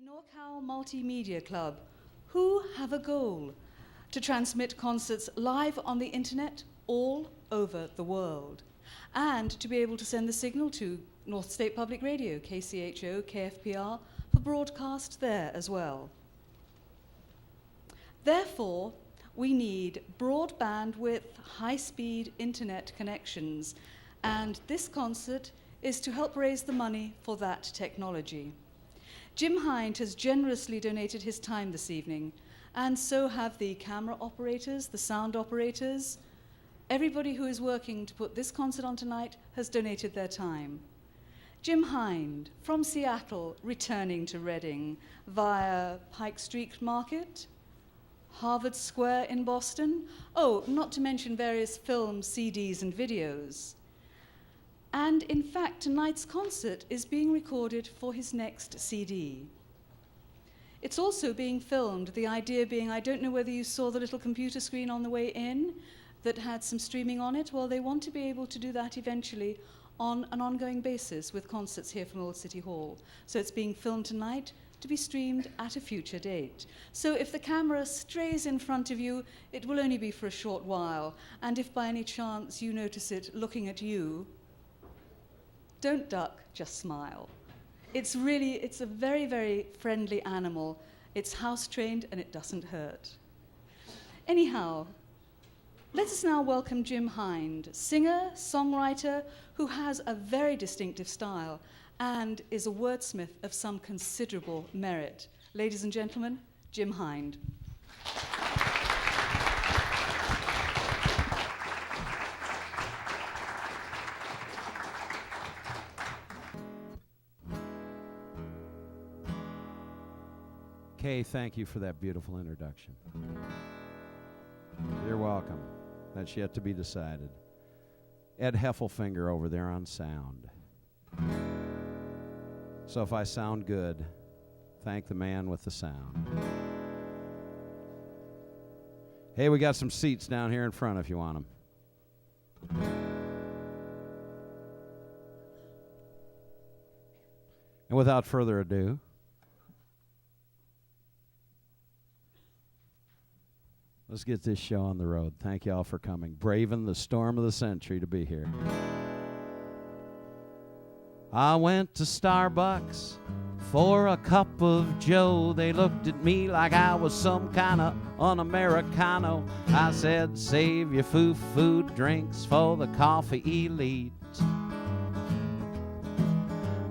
NorCal Multimedia Club, who have a goal to transmit concerts live on the internet all over the world, and to be able to send the signal to North State Public Radio, KCHO, KFPR, for broadcast there as well. Therefore, we need broadband with high-speed internet connections, and this concert is to help raise the money for that technology. Jim Hinde has generously donated his time this evening, and so have the camera operators, the sound operators. Everybody who is working to put this concert on tonight has donated their time. Jim Hinde, from Seattle, returning to Reading via Pike Street Market, Harvard Square in Boston, not to mention various films, CDs, and videos. And in fact, tonight's concert is being recorded for his next CD. It's also being filmed, the idea being, I don't know whether you saw the little computer screen on the way in that had some streaming on it. Well, they want to be able to do that eventually on an ongoing basis with concerts here from Old City Hall. So it's being filmed tonight to be streamed at a future date. So if the camera strays in front of you, it will only be for a short while. And if by any chance you notice it looking at you, don't duck, just smile. It's a very, very friendly animal. It's house-trained and it doesn't hurt. Anyhow, let us now welcome Jim Hinde, singer, songwriter, who has a very distinctive style and is a wordsmith of some considerable merit. Ladies and gentlemen, Jim Hinde. Kay, thank you for that beautiful introduction. You're welcome. That's yet to be decided. Ed Heffelfinger over there on sound. So if I sound good, thank the man with the sound. Hey, we got some seats down here in front if you want them. And without further ado, let's get this show on the road. Thank you all for coming. Braving the storm of the century to be here. I went to Starbucks for a cup of joe. They looked at me like I was some kind of un-Americano. I said, save your food drinks for the coffee elite.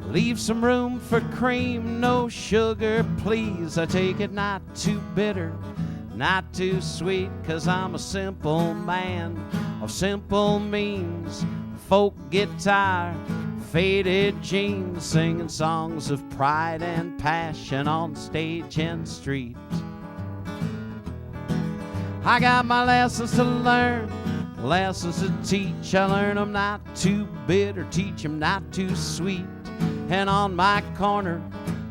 Leave some room for cream, no sugar, please. I take it not too bitter, not too sweet, 'cause I'm a simple man of simple means. Folk guitar, faded jeans, singing songs of pride and passion on stage and street. I got my lessons to learn, lessons to teach. I learn them not too bitter, teach them not too sweet. And on my corner,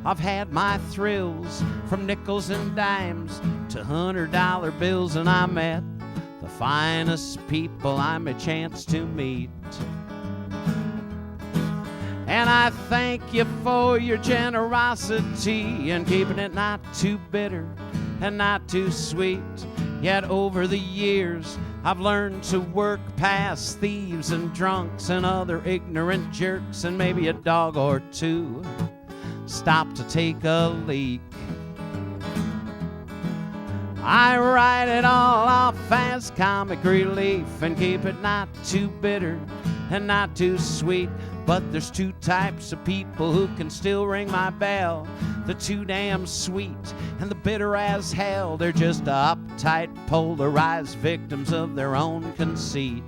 I've had my thrills, from nickels and dimes to $100 bills, and I met the finest people I'm a chance to meet. And I thank you for your generosity and keeping it not too bitter and not too sweet. Yet over the years, I've learned to work past thieves and drunks and other ignorant jerks, and maybe a dog or two stop to take a leak. I write it all off as comic relief and keep it not too bitter and not too sweet. But there's two types of people who can still ring my bell. The too damn sweet and the bitter as hell. They're just uptight, polarized victims of their own conceit.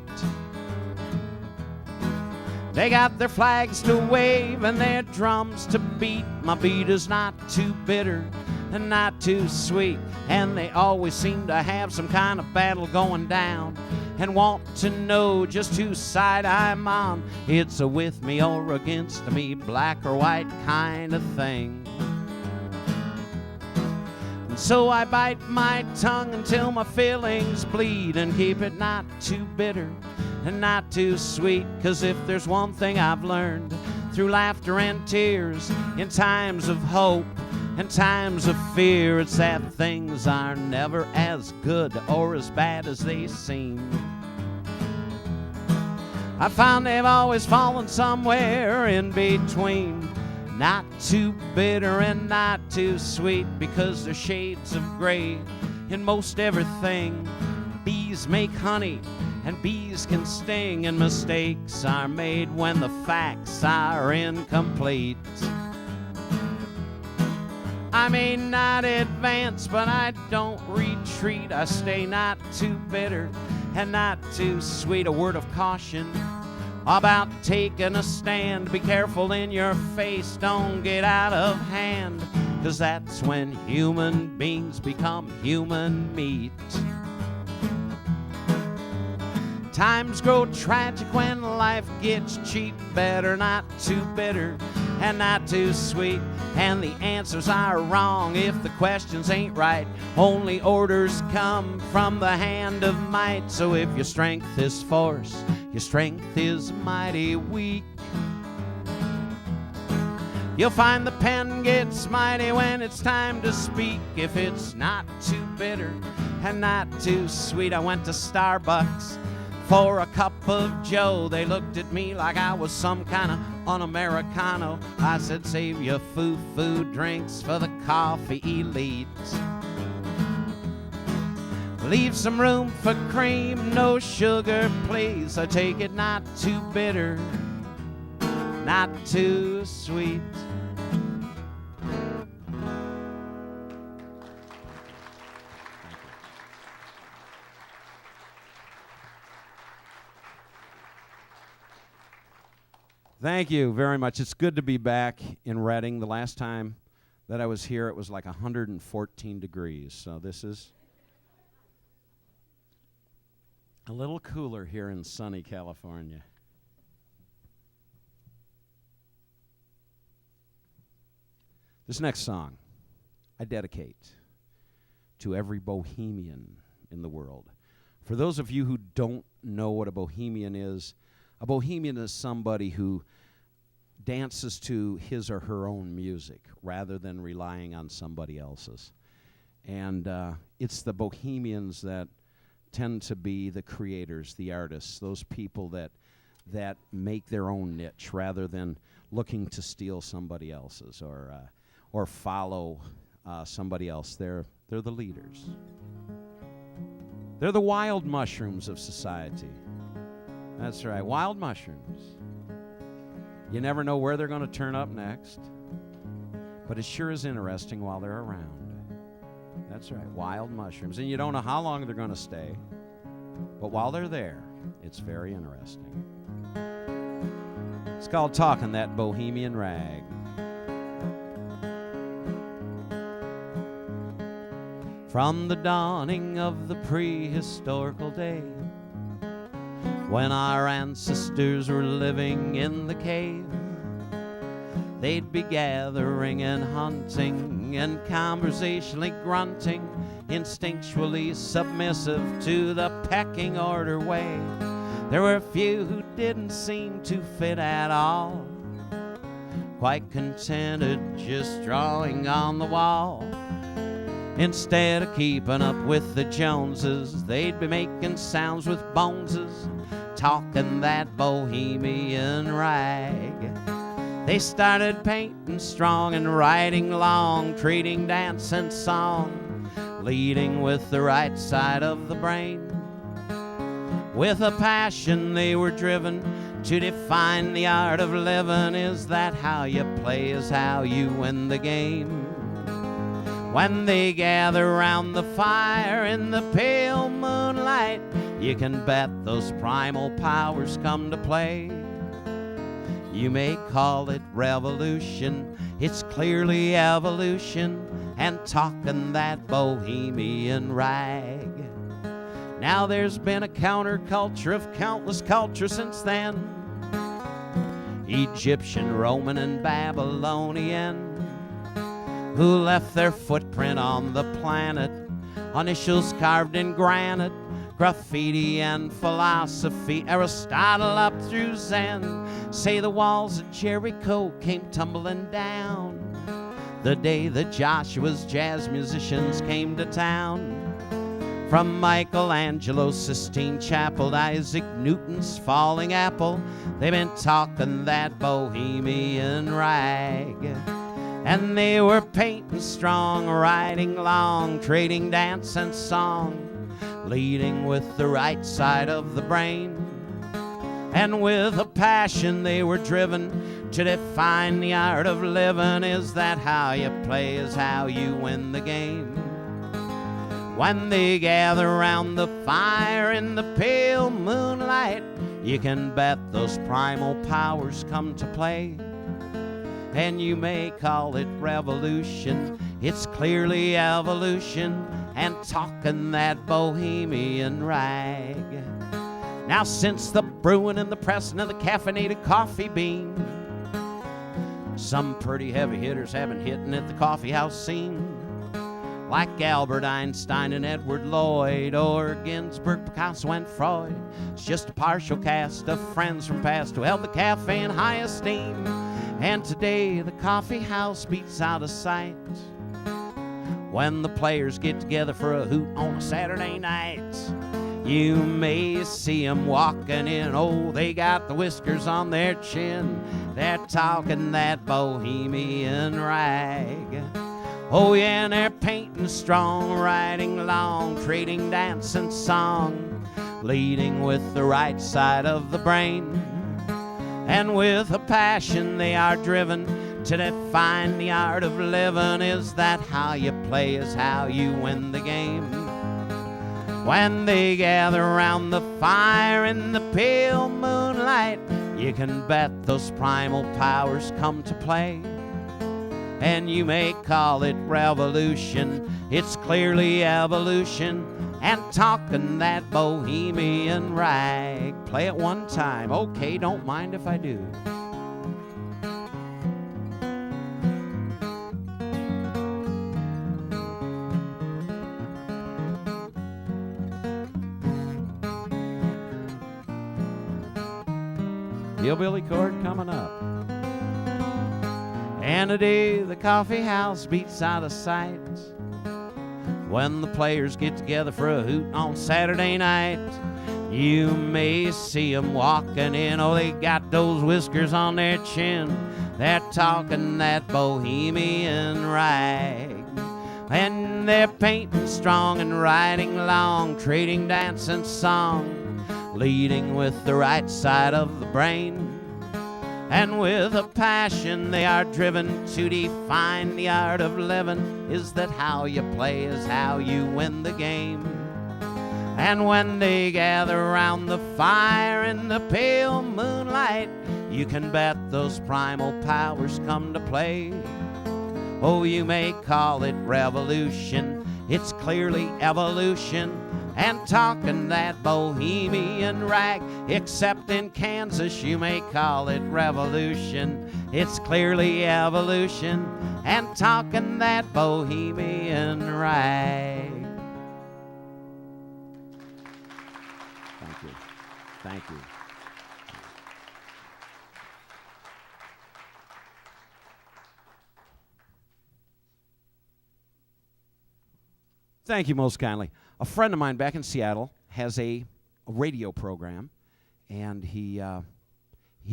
They got their flags to wave and their drums to beat. My beat is not too bitter and not too sweet, and they always seem to have some kind of battle going down and want to know just whose side I'm on. It's a with me or against me, black or white kind of thing. And so I bite my tongue until my feelings bleed and keep it not too bitter and not too sweet. 'Cause if there's one thing I've learned through laughter and tears in times of hope, and times of fear. It's that things are never as good or as bad as they seem. I found they've always fallen somewhere in between, not too bitter and not too sweet, because there's shades of gray in most everything. Bees make honey and bees can sting, and mistakes are made when the facts are incomplete. I may not advance, but I don't retreat. I stay not too bitter and not too sweet. A word of caution about taking a stand. Be careful in your face, don't get out of hand, 'cause that's when human beings become human meat. Times grow tragic when life gets cheap. Better not too bitter and not too sweet. And the answers are wrong if the questions ain't right. Only orders come from the hand of might. So if your strength is force, your strength is mighty weak. You'll find the pen gets mighty when it's time to speak. If it's not too bitter and not too sweet. I went to Starbucks for a cup of joe. They looked at me like I was some kind of un-Americano. I said, save your food drinks for the coffee elite. Leave some room for cream, no sugar, please. I take it not too bitter, not too sweet. Thank you very much. It's good to be back in Reading. The last time that I was here, it was like 114 degrees. So this is a little cooler here in sunny California. This next song I dedicate to every bohemian in the world. For those of you who don't know what a bohemian is somebody who dances to his or her own music rather than relying on somebody else's. And it's the bohemians that tend to be the creators, the artists, those people that make their own niche rather than looking to steal somebody else's or follow somebody else. They're the leaders. They're the wild mushrooms of society. That's right, wild mushrooms. You never know where they're going to turn up next, but it sure is interesting while they're around. That's right, wild mushrooms. And you don't know how long they're going to stay, but while they're there, it's very interesting. It's called Talking That Bohemian Rag. From the dawning of the prehistorical day, when our ancestors were living in the cave, they'd be gathering and hunting and conversationally grunting, instinctually submissive to the pecking order way. There were a few who didn't seem to fit at all, quite contented just drawing on the wall. Instead of keeping up with the Joneses, they'd be making sounds with Boneses, talking that bohemian rag. They started painting strong and writing long, treating dance and song, leading with the right side of the brain. With a passion they were driven to define the art of living. Is that how you play? Is how you win the game? When they gather round the fire in the pale moonlight, you can bet those primal powers come to play. You may call it revolution, it's clearly evolution, and talking that bohemian rag. Now there's been a counterculture of countless cultures since then, Egyptian, Roman, and Babylonian, who left their footprint on the planet, initials carved in granite, graffiti and philosophy, Aristotle up through Zen. Say the walls of Jericho came tumbling down. the day that Joshua's jazz musicians came to town. From Michelangelo's Sistine Chapel to Isaac Newton's Falling Apple, they've been talking that bohemian rag. And they were painting strong, riding long, trading dance and song, leading with the right side of the brain. And with a passion they were driven to define the art of living. Is that how you play? Is how you win the game? When they gather round the fire in the pale moonlight, you can bet those primal powers come to play. And you may call it revolution, it's clearly evolution, and talking that bohemian rag. Now since the brewing and the pressing of the caffeinated coffee bean, some pretty heavy hitters have been hitting at the coffee house scene, like Albert Einstein and Edward Lloyd, or Ginsberg, Picasso, and Freud. It's just a partial cast of friends from past who held the cafe in high esteem. And today the coffee house beats out of sight when the players get together for a hoot on a Saturday night. You may see 'em walking in, oh, they got the whiskers on their chin. They're talking that bohemian rag. Oh yeah, and they're painting strong, riding long, trading dance and song, leading with the right side of the brain. And with a passion they are driven to define the art of living. Is that how you play? Is how you win the game? When they gather round the fire in the pale moonlight, you can bet those primal powers come to play. And you may call it revolution, it's clearly evolution, and talking that bohemian rag. Play it one time, okay, don't mind if I do. Hillbilly chord coming up. And today the coffee house beats out of sight when the players get together for a hoot on Saturday night. You may see 'em walking in, oh, they got those whiskers on their chin. They're talking that bohemian rag. And they're painting strong and riding long, trading dance and song, leading with the right side of the brain. And with a passion they are driven to define the art of living. Is that how you play? Is how you win the game? And when they gather round the fire in the pale moonlight, you can bet those primal powers come to play. Oh, you may call it revolution, it's clearly evolution, and talking that bohemian rag. Except in Kansas you may call it revolution, it's clearly evolution, and talking that bohemian rag. Thank you. Thank you. Thank you most kindly. A friend of mine back in Seattle has a radio program, and he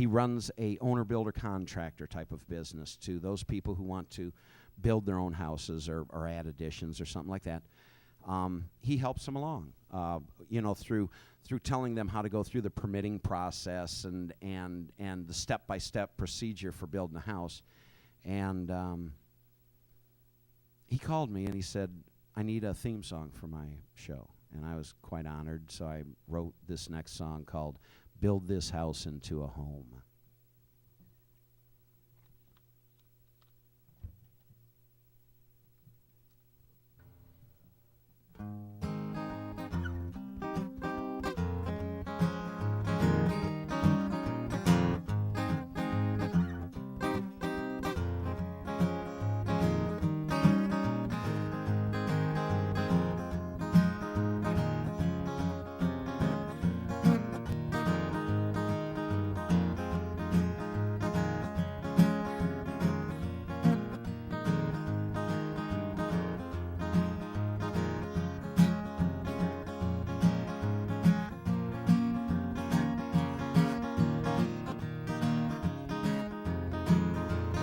runs a owner-builder-contractor type of business to those people who want to build their own houses or add additions or something like that. He helps them along, through telling them how to go through the permitting process and the step-by-step procedure for building a house. And he called me and he said, I need a theme song for my show. And I was quite honored, so I wrote this next song called Build This House into a Home.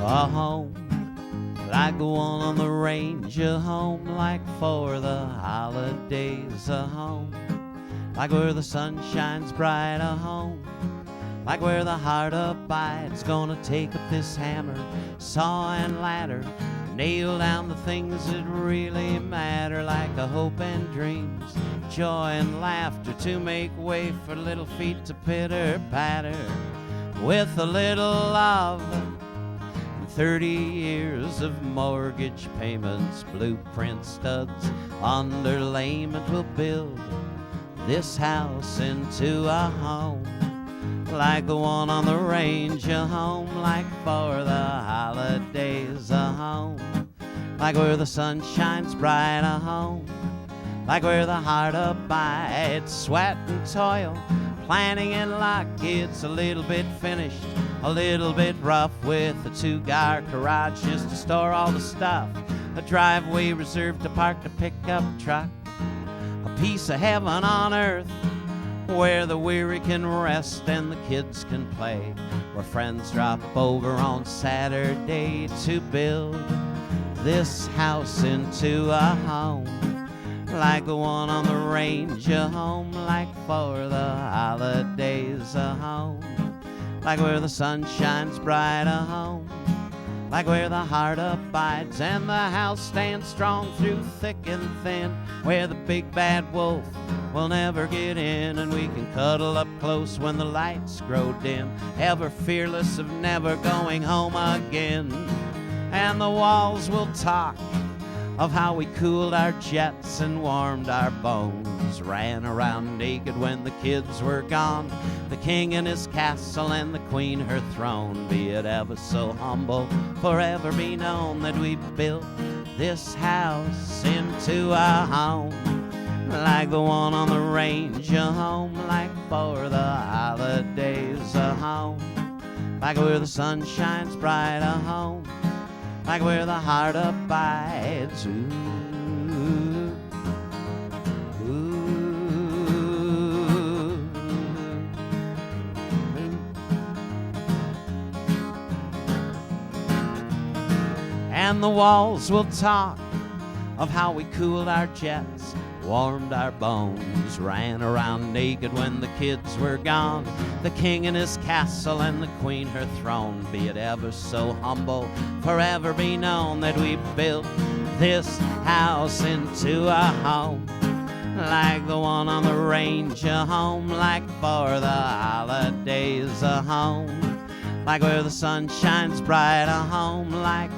a home like the one on the range, a home like for the holidays, a home like where the sun shines bright, a home like where the heart abides. Gonna take up this hammer, saw and ladder, nail down the things that really matter, like a hope and dreams, joy and laughter, to make way for little feet to pitter-patter with a little love. 30 years of mortgage payments, blueprint studs, underlayment will build this house into a home like the one on the range, a home like for the holidays, a home like where the sun shines bright, a home like where the heart abides. Sweat and toil, planning and luck, it's a little bit finished, a little bit rough, with a two-car garage just to store all the stuff, a driveway reserved to park the pickup truck, a piece of heaven on earth where the weary can rest and the kids can play, where friends drop over on Saturday to build this house into a home like the one on the range, a home like for the holidays, a home like where the sun shines bright, a home like where the heart abides, and the house stands strong through thick and thin, where the big bad wolf will never get in, and we can cuddle up close when the lights grow dim, ever fearless of never going home again. And the walls will talk of how we cooled our jets and warmed our bones, ran around naked when the kids were gone, the king in his castle and the queen her throne, be it ever so humble, forever be known that we built this house into a home like the one on the range, a home like for the holidays, a home like where the sun shines bright, a home like where the heart abides. Ooh, ooh. And the walls will talk of how we cooled our jets, warmed our bones, ran around naked when the kids were gone, the king in his castle and the queen her throne, be it ever so humble, forever be known that we built this house into a home like the one on the range, a home like for the holidays, a home like where the sun shines bright, a home like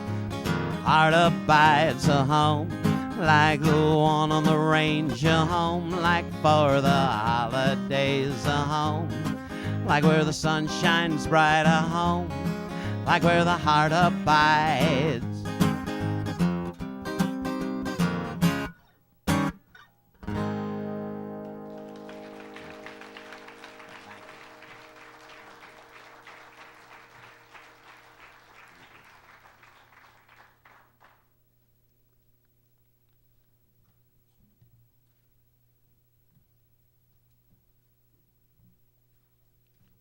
heart abides, a home like the one on the range, a home like for the holidays, a home like where the sun shines bright, a home like where the heart abides.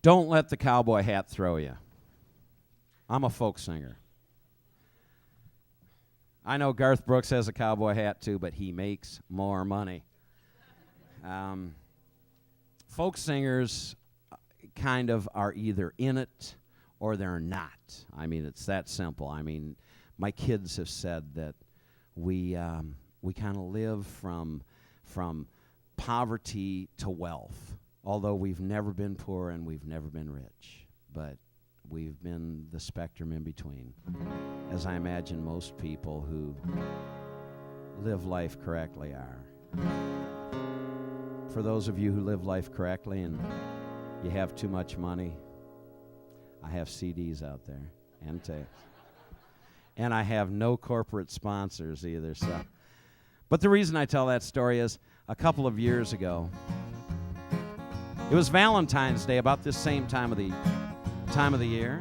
Don't let the cowboy hat throw you. I'm a folk singer. I know Garth Brooks has a cowboy hat too, but he makes more money. Folk singers kind of are either in it or they're not. I mean, it's that simple. I mean, my kids have said that we kind of live from poverty to wealth. Although we've never been poor and we've never been rich, but we've been the spectrum in between, as I imagine most people who live life correctly are. For those of you who live life correctly and you have too much money, I have CDs out there and tapes. And I have no corporate sponsors either. But the reason I tell that story is a couple of years ago, it was Valentine's Day, about this same time of the year.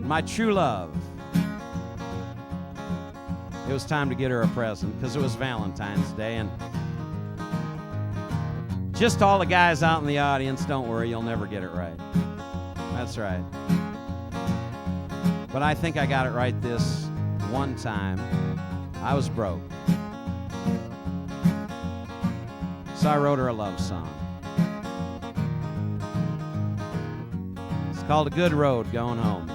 My true love, it was time to get her a present because it was Valentine's Day. And just all the guys out in the audience, don't worry, you'll never get it right. That's right. but I think I got it right this one time. I was broke. So I wrote her a love song. It's called A Good Road Going Home.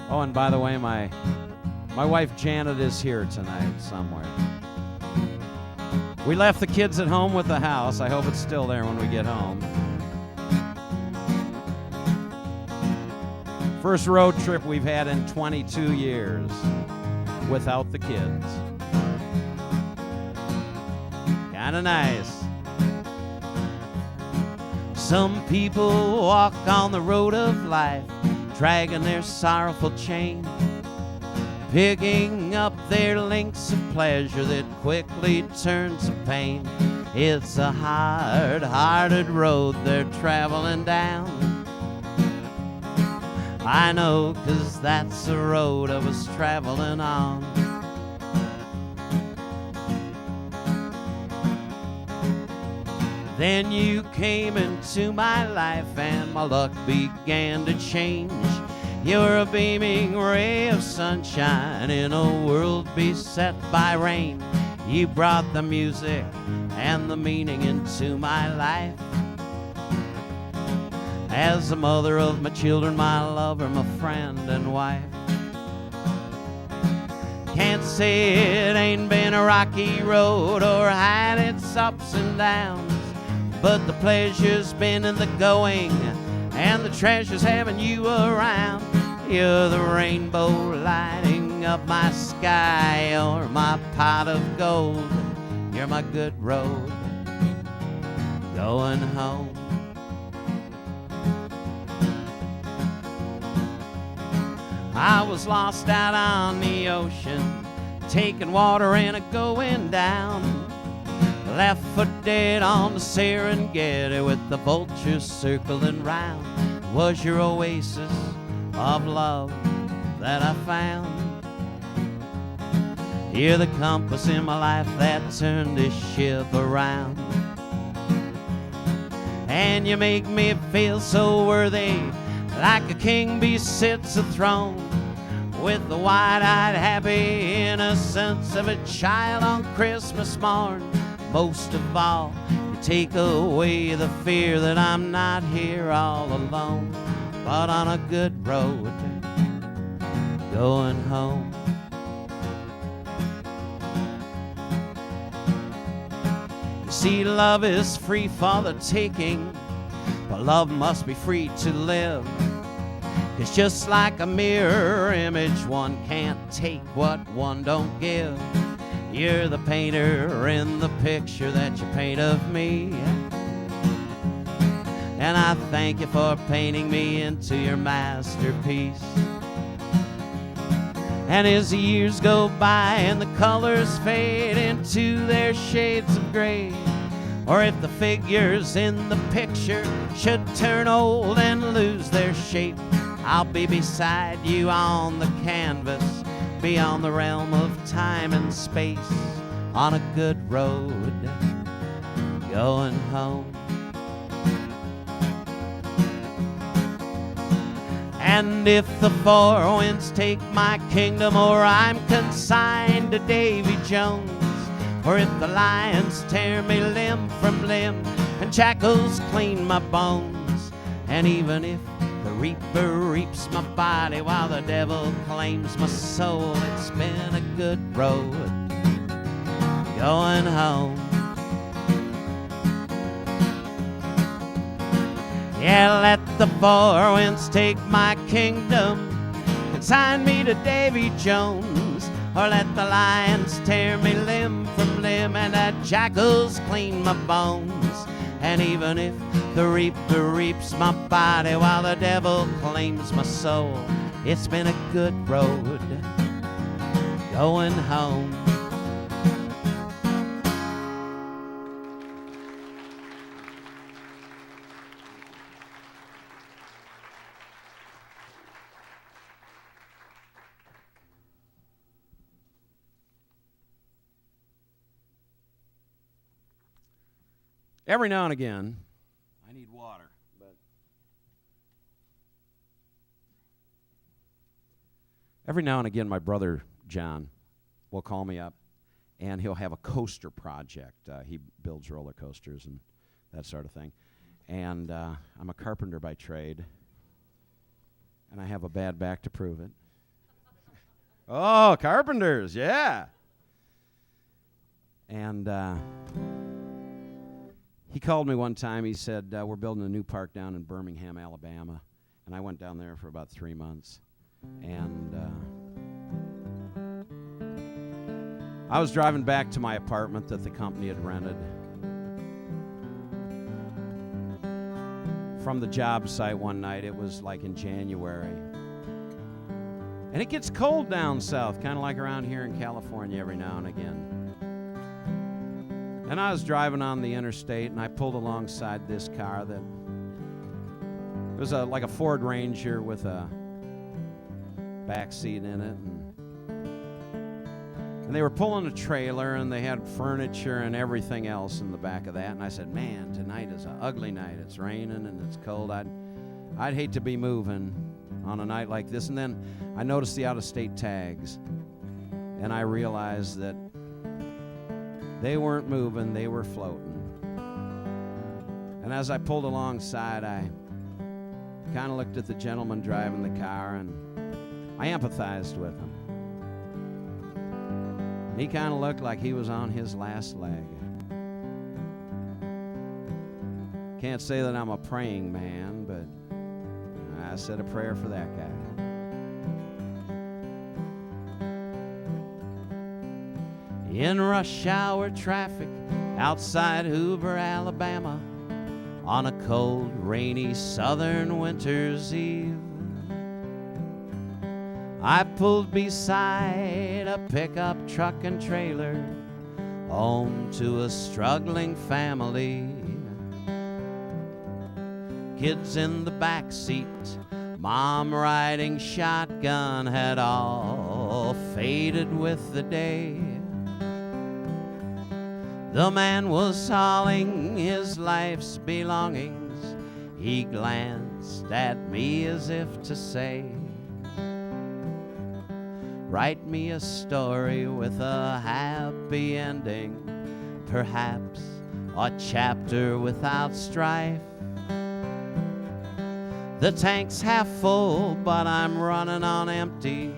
Oh, and by the way, my wife Janet is here tonight somewhere. We left the kids at home with the house. I hope it's still there when we get home. First road trip we've had in 22 years without the kids. Kinda nice. Some people walk on the road of life, dragging their sorrowful chain, picking up their links of pleasure that quickly turns to pain. It's a hard-hearted road they're traveling down. I know, 'cause that's the road I was traveling on. Then you came into my life and my luck began to change. You're a beaming ray of sunshine in a world beset by rain. You brought the music and the meaning into my life. As the mother of my children, my lover, my friend and wife. Can't say it ain't been a rocky road or had its ups and downs, but the pleasure's been in the going and the treasure's having you around. You're the rainbow lighting up my sky, or my pot of gold. You're my good road going home. I was lost out on the ocean, taking water and a-going down. Left for dead on the Serengeti with the vultures circling round. Was your oasis of love that I found. You're the compass in my life that turned this ship around. And you make me feel so worthy, like a king besits a throne, with the wide-eyed happy innocence of a child on Christmas morn. Most of all, you take away the fear that I'm not here all alone, but on a good road going home. You see, love is free for the taking, but love must be free to live. It's just like a mirror image, one can't take what one don't give. You're the painter in the picture that you paint of me, and I thank you for painting me into your masterpiece. And as the years go by and the colors fade into their shades of gray, or if the figures in the picture should turn old and lose their shape, I'll be beside you on the canvas, beyond the realm of time and space, on a good road going home. And if the four winds take my kingdom, or I'm consigned to Davy Jones, or if the lions tear me limb from limb and jackals clean my bones, and even if the reaper reaps my body while the devil claims my soul, it's been a good road going home. Yeah, let the four winds take my kingdom, consign me to Davy Jones, or let the lions tear me limb from limb and the jackals clean my bones. And even if the reaper reaps my body while the devil claims my soul, it's been a good road going home. Every now and again, I need water, but Every now and again, my brother John will call me up, and he'll have a coaster project. He builds roller coasters and that sort of thing. And I'm a carpenter by trade, and I have a bad back to prove it. Oh, carpenters, yeah. And he called me one time. He said, we're building a new park down in Birmingham, Alabama. And I went down there for about 3 months. And I was driving back to my apartment that the company had rented from the job site one night. It was like in January. And it gets cold down south, kind of like around here in California every now and again. And I was driving on the interstate, and I pulled alongside this car that was like a Ford Ranger with a back seat in it. And they were pulling a trailer, and they had furniture and everything else in the back of that. And I said, man, tonight is an ugly night. It's raining and it's cold. I'd hate to be moving on a night like this. And then I noticed the out-of-state tags, and I realized that they weren't moving, they were floating. And as I pulled alongside, I kind of looked at the gentleman driving the car, and I empathized with him. And he kind of looked like he was on his last leg. Can't say that I'm a praying man, but I said a prayer for that guy. In rush hour traffic outside Hoover, Alabama, on a cold, rainy southern winter's eve, I pulled beside a pickup truck and trailer, home to a struggling family. Kids in the back seat, mom riding shotgun, had all faded with the day. The man was hauling his life's belongings. He glanced at me as if to say, write me a story with a happy ending, perhaps a chapter without strife. The tank's half full, but I'm running on empty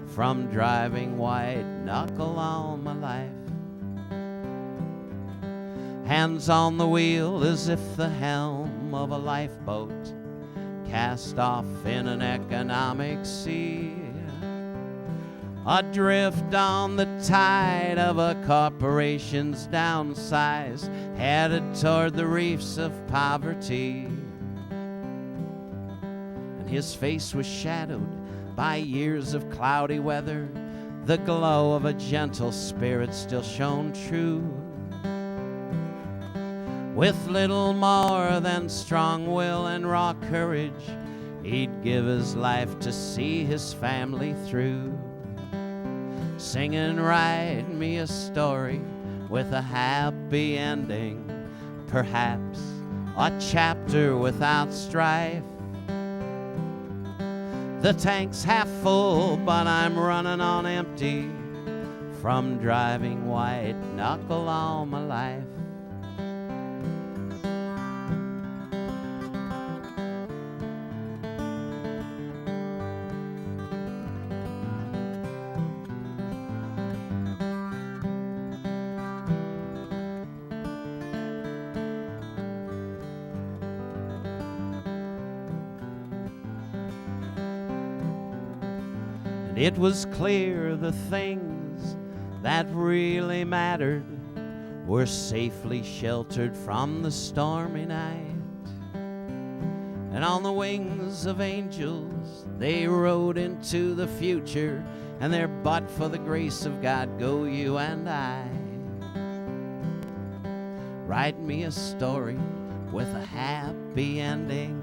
from driving Whiteknuckle all my life. Hands on the wheel as if the helm of a lifeboat cast off in an economic sea. Adrift on the tide of a corporation's downsize, headed toward the reefs of poverty. And his face was shadowed by years of cloudy weather. The glow of a gentle spirit still shone true. With little more than strong will and raw courage, he'd give his life to see his family through. Singing, write me a story with a happy ending, perhaps a chapter without strife. The tank's half full, but I'm running on empty from driving Whiteknuckle all my life. It was clear the things that really mattered were safely sheltered from the stormy night. And on the wings of angels they rode into the future, and there but for the grace of God go you and I. Write me a story with a happy ending,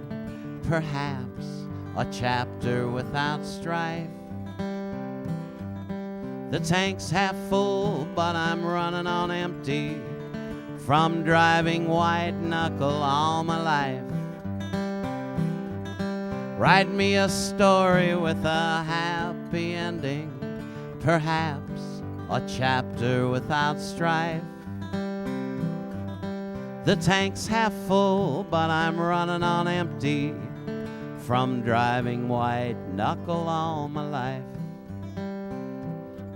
perhaps a chapter without strife. The tank's half full, but I'm running on empty from driving Whiteknuckle all my life. Write me a story with a happy ending, perhaps a chapter without strife. The tank's half full, but I'm running on empty from driving Whiteknuckle all my life.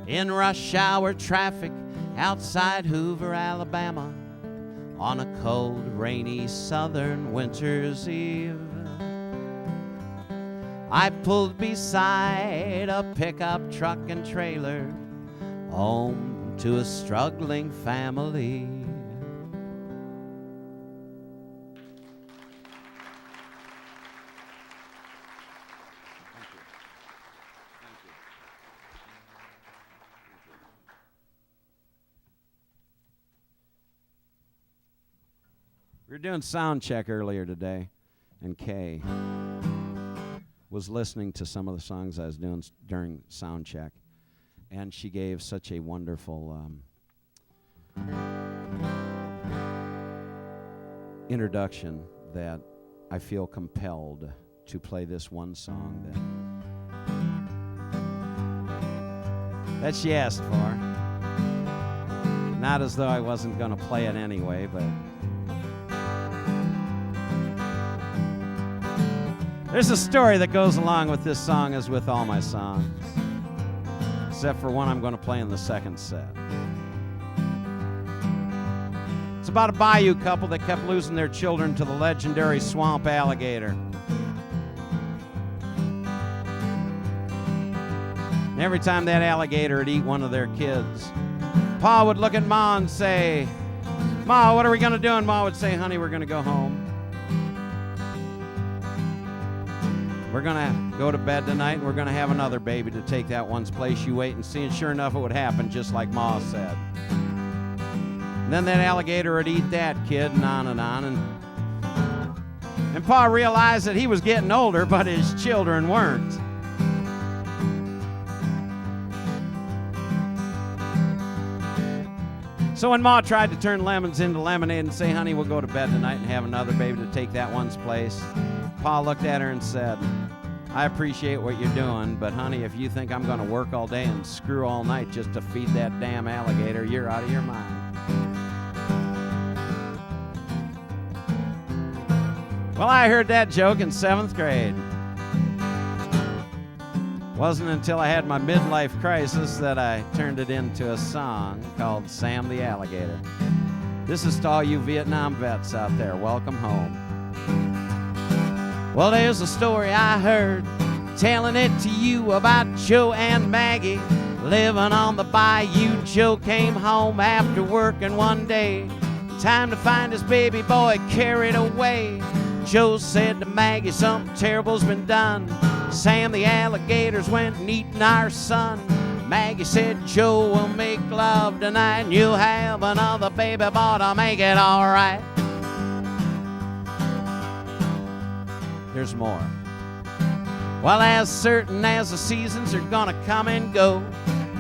In rush hour traffic outside Hoover, Alabama, on a cold, rainy southern winter's eve, I pulled beside a pickup truck and trailer, home to a struggling family. We were doing sound check earlier today, and Kay was listening to some of the songs I was doing during sound check, and she gave such a wonderful introduction that I feel compelled to play this one song that she asked for. Not as though I wasn't going to play it anyway, but there's a story that goes along with this song, as with all my songs, except for one I'm going to play in the second set. It's about a bayou couple that kept losing their children to the legendary swamp alligator. And every time that alligator would eat one of their kids, Pa would look at Ma and say, "Ma, what are we going to do?" And Ma would say, "Honey, we're going to go home. We're going to go to bed tonight, and we're going to have another baby to take that one's place. You wait and see." And sure enough, it would happen, just like Ma said. And then that alligator would eat that kid, and on and on. And Pa realized that he was getting older, but his children weren't. So when Ma tried to turn lemons into lemonade and say, "Honey, we'll go to bed tonight and have another baby to take that one's place," Pa looked at her and said, "I appreciate what you're doing, but honey, if you think I'm going to work all day and screw all night just to feed that damn alligator, you're out of your mind." Well, I heard that joke in 7th grade. Wasn't until I had my midlife crisis that I turned it into a song called Sam the Alligator. This is to all you Vietnam vets out there. Welcome home. Well, there's a story I heard, telling it to you about Joe and Maggie living on the bayou. Joe came home after working one day, time to find his baby boy carried away. Joe said to Maggie, "Something terrible's been done. Sam the alligator's went and eaten our son." Maggie said, "Joe, we'll make love tonight, and you'll have another baby boy to make it all right." There's more. Well, as certain as the seasons are gonna come and go,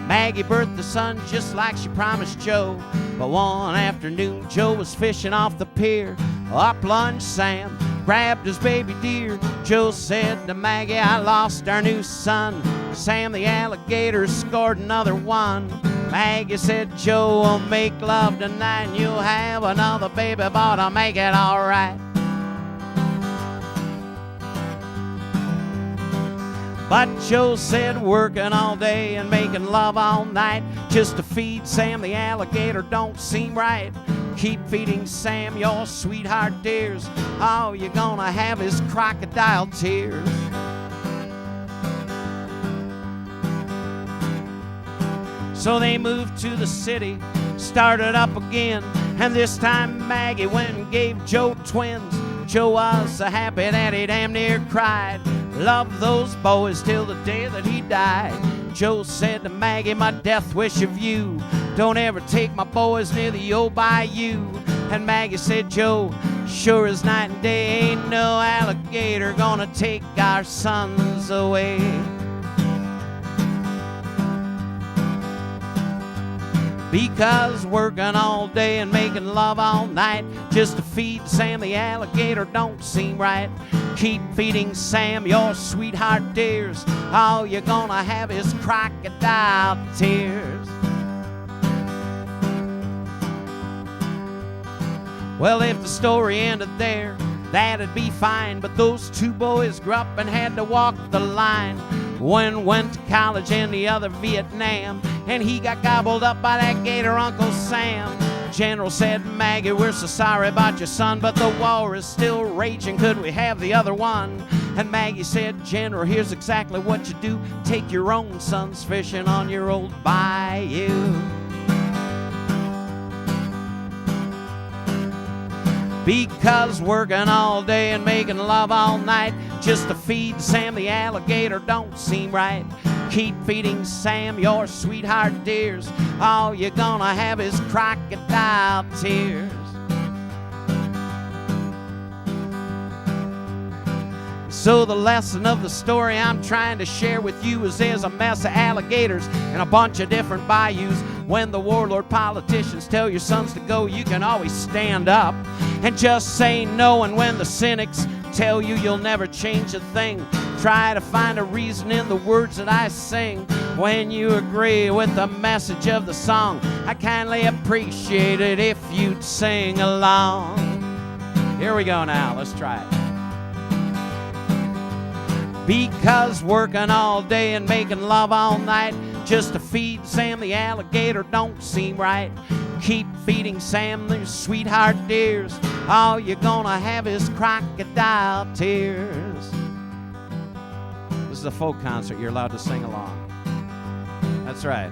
Maggie birthed the son just like she promised Joe. But one afternoon, Joe was fishing off the pier. Up lunged Sam, grabbed his baby deer. Joe said to Maggie, "I lost our new son. Sam the alligator scored another one." Maggie said, "Joe, we'll make love tonight, and you'll have another baby boy to make it all right." But Joe said working all day and making love all night just to feed Sam the alligator don't seem right. Keep feeding Sam your sweetheart dears. All you're gonna have is crocodile tears. So they moved to the city, started up again, and this time Maggie went and gave Joe twins. Joe was so happy that he damn near cried. Loved those boys till the day that he died. Joe said to Maggie, "My death wish of you, don't ever take my boys near the old bayou." And Maggie said, "Joe, sure as night and day, ain't no alligator gonna take our sons away." Because working all day and making love all night just to feed Sam the alligator don't seem right. Keep feeding Sam your sweetheart dears. All you're gonna have is crocodile tears. Well, if the story ended there, that'd be fine. But those two boys grew up and had to walk the line. One went to college and the other Vietnam, and he got gobbled up by that gator Uncle Sam. General said, Maggie, we're so sorry about your son, but the war is still raging. Could we have the other one? And Maggie said, General, here's exactly what you do. Take your own sons fishing on your old bayou. Because working all day and making love all night just to feed Sam the alligator don't seem right. Keep feeding Sam your sweetheart dears. All you're gonna have is crocodile tears. So the lesson of the story I'm trying to share with you is there's a mess of alligators in a bunch of different bayous. When the warlord politicians tell your sons to go, you can always stand up and just say no. And when the cynics tell you you'll never change a thing, try to find a reason in the words that I sing. When you agree with the message of the song, I kindly appreciate it if you'd sing along. Here we go now, let's try it. Because working all day and making love all night just to feed Sam the alligator don't seem right. Keep feeding Sam their sweetheart dears. All you're gonna have is crocodile tears. This is a folk concert. You're allowed to sing along. That's right.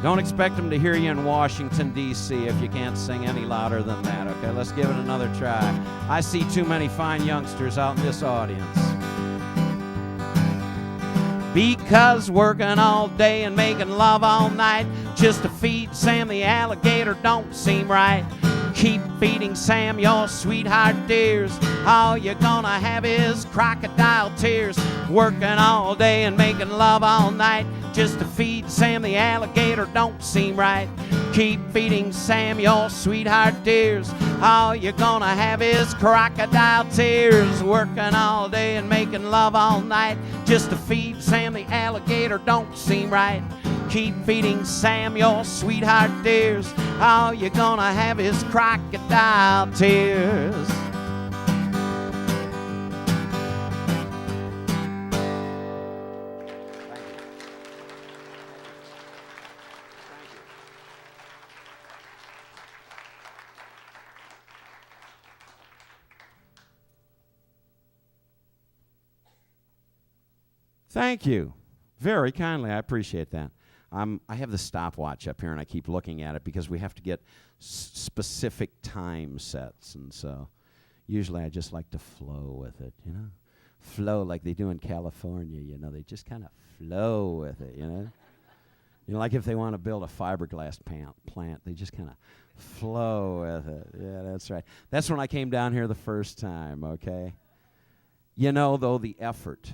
Don't expect them to hear you in Washington, D.C. if you can't sing any louder than that, okay? Let's give it another try. I see too many fine youngsters out in this audience. Because working all day and making love all night just to feed Sam the alligator don't seem right. Keep feeding Sam your sweetheart dears. All you're gonna have is crocodile tears. Working all day and making love all night just to feed Sam the alligator don't seem right. Keep feeding Sam your sweetheart dears. All you're gonna have is crocodile tears. Working all day and making love all night just to feed Sam the alligator don't seem right. Keep feeding Sam your sweetheart dears. All you're gonna have is crocodile tears. Thank you. Very kindly. I appreciate that. I have the stopwatch up here, and I keep looking at it because we have to get specific time sets. And so usually I just like to flow with it, you know. Flow like they do in California, you know. They just kind of flow with it, you know. You know, like if they want to build a fiberglass plant, they just kind of flow with it. Yeah, that's right. That's when I came down here the first time, okay. You know, though, the effort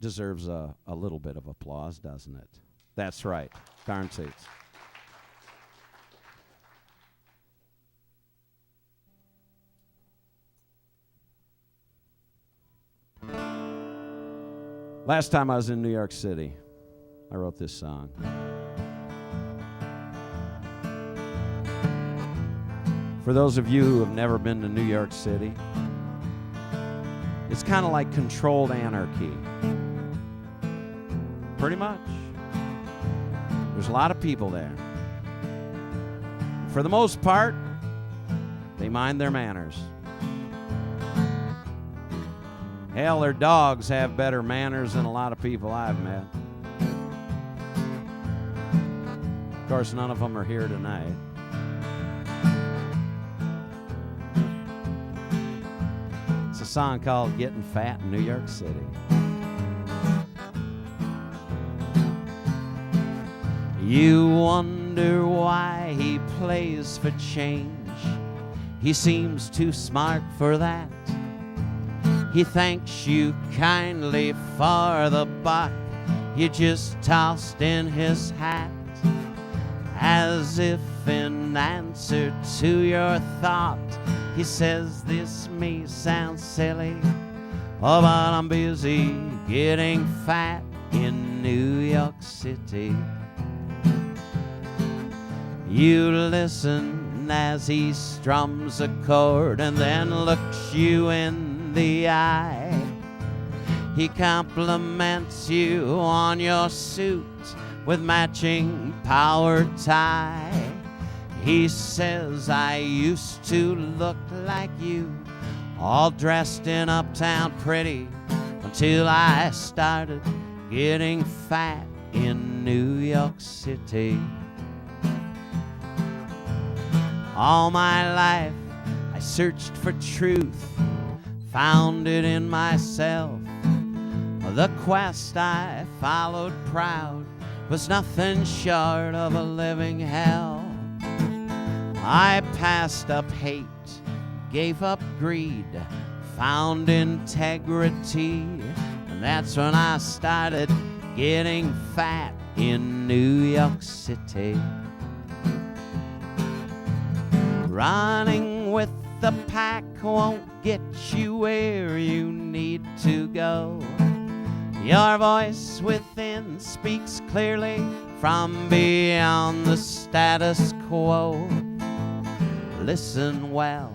deserves a little bit of applause, doesn't it? That's right. Darn toots. Last time I was in New York City, I wrote this song. For those of you who have never been to New York City, it's kind of like controlled anarchy. Pretty much. There's a lot of people there. For the most part, they mind their manners. Hell, their dogs have better manners than a lot of people I've met. Of course, none of them are here tonight. It's a song called Getting Fat in New York City. You wonder why he plays for change. He seems too smart for that. He thanks you kindly for the buck you just tossed in his hat. as if in answer to your thought. He says, this may sound silly, oh, but I'm busy getting fat in New York City. You listen as he strums a chord and then looks you in the eye. He compliments you on your suit with matching power tie. He says, I used to look like you, all dressed in uptown pretty, until I started getting fat in New York City. All my life I searched for truth, found it in myself. The quest I followed proud was nothing short of a living hell. I passed up hate, gave up greed, found integrity, and that's when I started getting fat in New York City. Running with the pack won't get you where you need to go. Your voice within speaks clearly from beyond the status quo. Listen well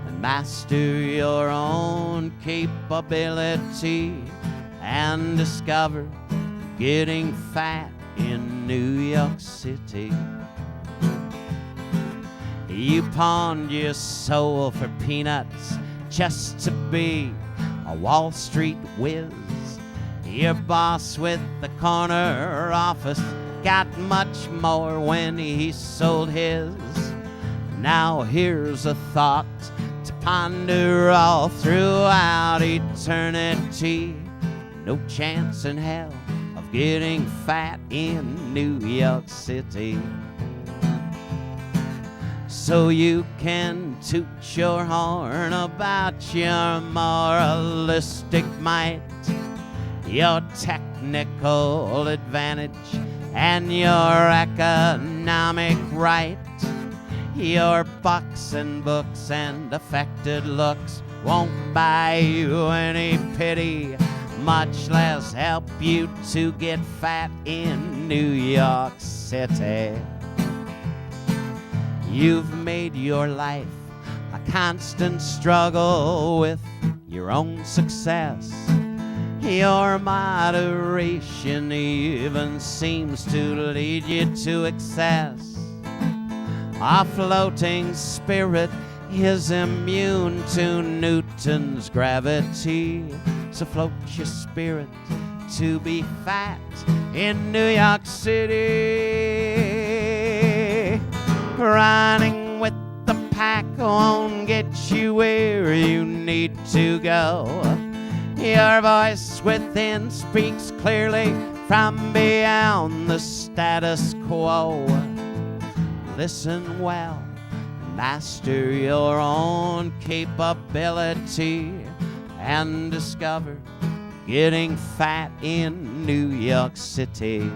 and master your own capability and discover getting fat in New York City. You pawned your soul for peanuts just to be a Wall Street whiz. Your boss with the corner office got much more when he sold his. Now here's a thought to ponder all throughout eternity. No chance in hell of getting fat in New York City. So you can toot your horn about your moralistic might, your technical advantage, and your economic right. Your bucks and books and affected looks won't buy you any pity, much less help you to get fat in New York City. You've made your life a constant struggle with your own success. Your moderation even seems to lead you to excess. A floating spirit is immune to Newton's gravity. So float your spirit to be fat in New York City. Running with the pack won't get you where you need to go. Your voice within speaks clearly from beyond the status quo. Listen well, master your own capability, and discover getting fat in New York City.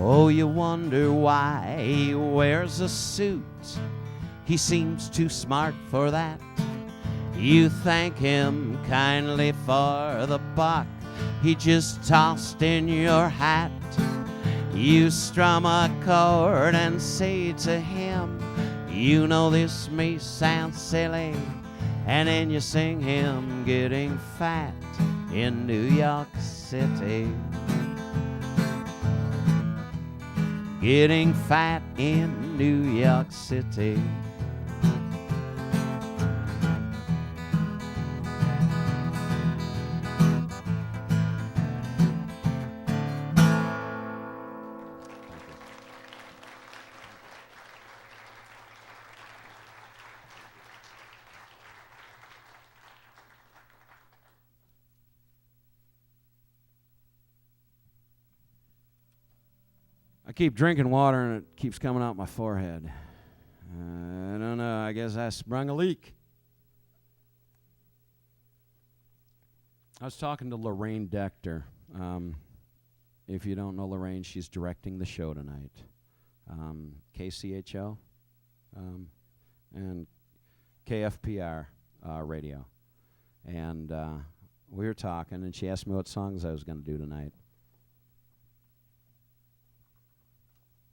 Oh, you wonder why he wears a suit. He seems too smart for that. You thank him kindly for the buck he just tossed in your hat. You strum a chord and say to him, you know this may sound silly, and then you sing him getting fat in New York City. Getting fat in New York City. keep drinking water and it keeps coming out my forehead. I don't know. I guess I sprung a leak. I was talking to Lorraine Decter. If you don't know Lorraine, she's directing the show tonight. KCHO and KFPR radio. And we were talking, and she asked me what songs I was going to do tonight.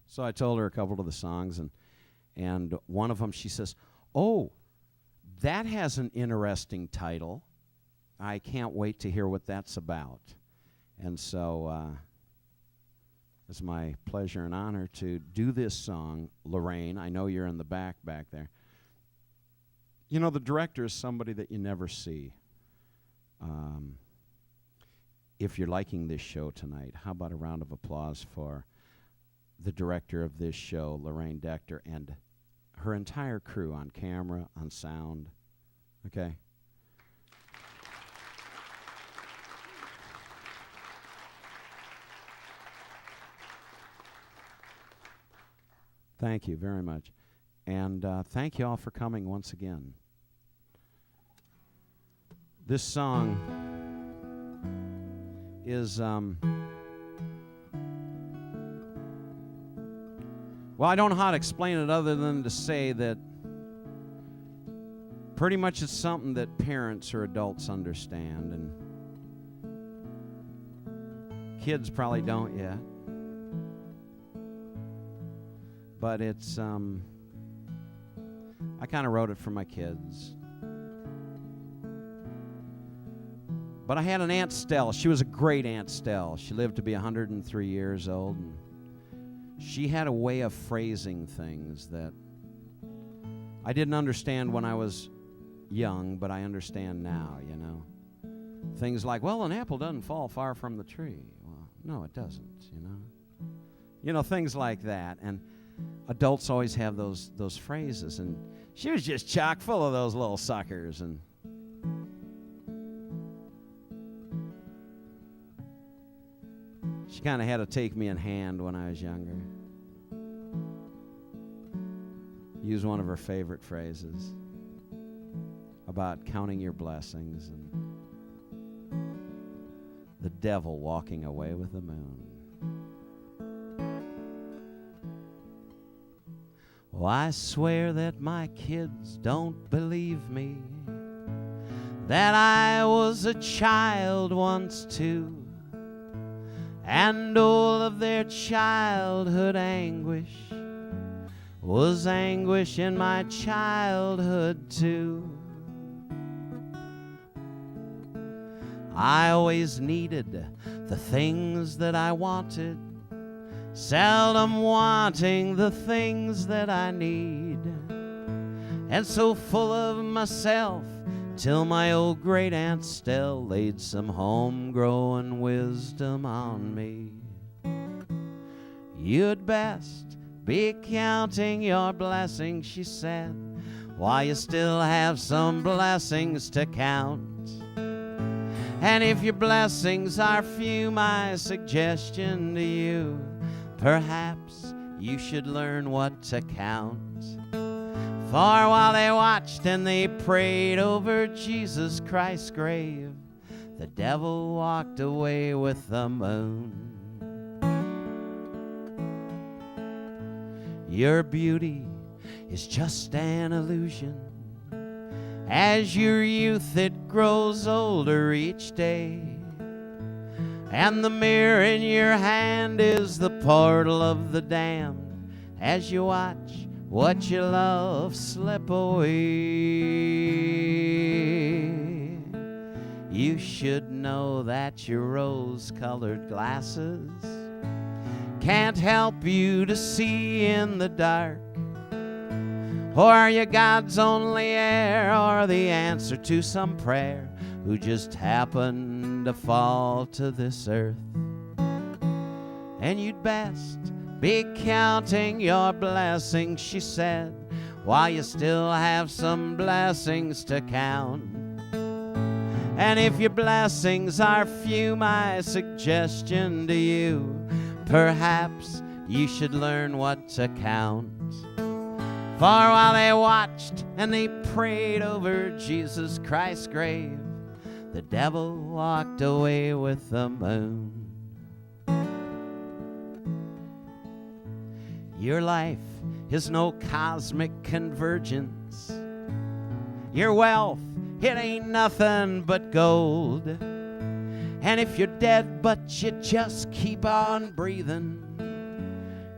So I told her a couple of the songs, and one of them she says, "Oh, that has an interesting title. I can't wait to hear what that's about." And so it's my pleasure and honor to do this song. Lorraine, I know you're in the back there. You know, the director is somebody that you never see. If you're liking this show tonight, how about a round of applause for the director of this show, Lorraine Decter, and her entire crew on camera, on sound. Okay? Thank you very much. And thank you all for coming once again. This song is, well, I don't know how to explain it other than to say that pretty much it's something that parents or adults understand, and kids probably don't yet. But it's, I kind of wrote it for my kids. But I had an Aunt Stell. She was a great Aunt Stell. She lived to be 103 years old. And she had a way of phrasing things that I didn't understand when I was young, but I understand now, you know. Things like, well, an apple doesn't fall far from the tree. Well, no, it doesn't, you know. You know, things like that. And adults always have those phrases, and she was just chock full of those little suckers. And she kind of had to take me in hand when I was younger. Use one of her favorite phrases about counting your blessings and the devil walking away with the moon. Well, I swear that my kids don't believe me, that I was a child once too, and all of their childhood anguish was anguish in my childhood too. I always needed the things that I wanted, seldom wanting the things that I need, and so full of myself till my old great Aunt Stell laid some homegrown wisdom on me. You'd best be counting your blessings, she said, while you still have some blessings to count. And if your blessings are few, my suggestion to you, perhaps you should learn what to count. For while they watched and they prayed over Jesus Christ's grave, the devil walked away with the moon. Your beauty is just an illusion. As your youth it grows older each day, and the mirror in your hand is the portal of the damned as you watch what you love slip away. You should know that your rose-colored glasses can't help you to see in the dark, or you're God's only heir, or the answer to some prayer, who just happened to fall to this earth. And you'd best be counting your blessings, she said, while you still have some blessings to count. And if your blessings are few, my suggestion to you, perhaps you should learn what to count. For while they watched and they prayed over Jesus Christ's grave, the devil walked away with the moon. Your life is no cosmic convergence. Your wealth, it ain't nothing but gold. And if you're dead but you just keep on breathing,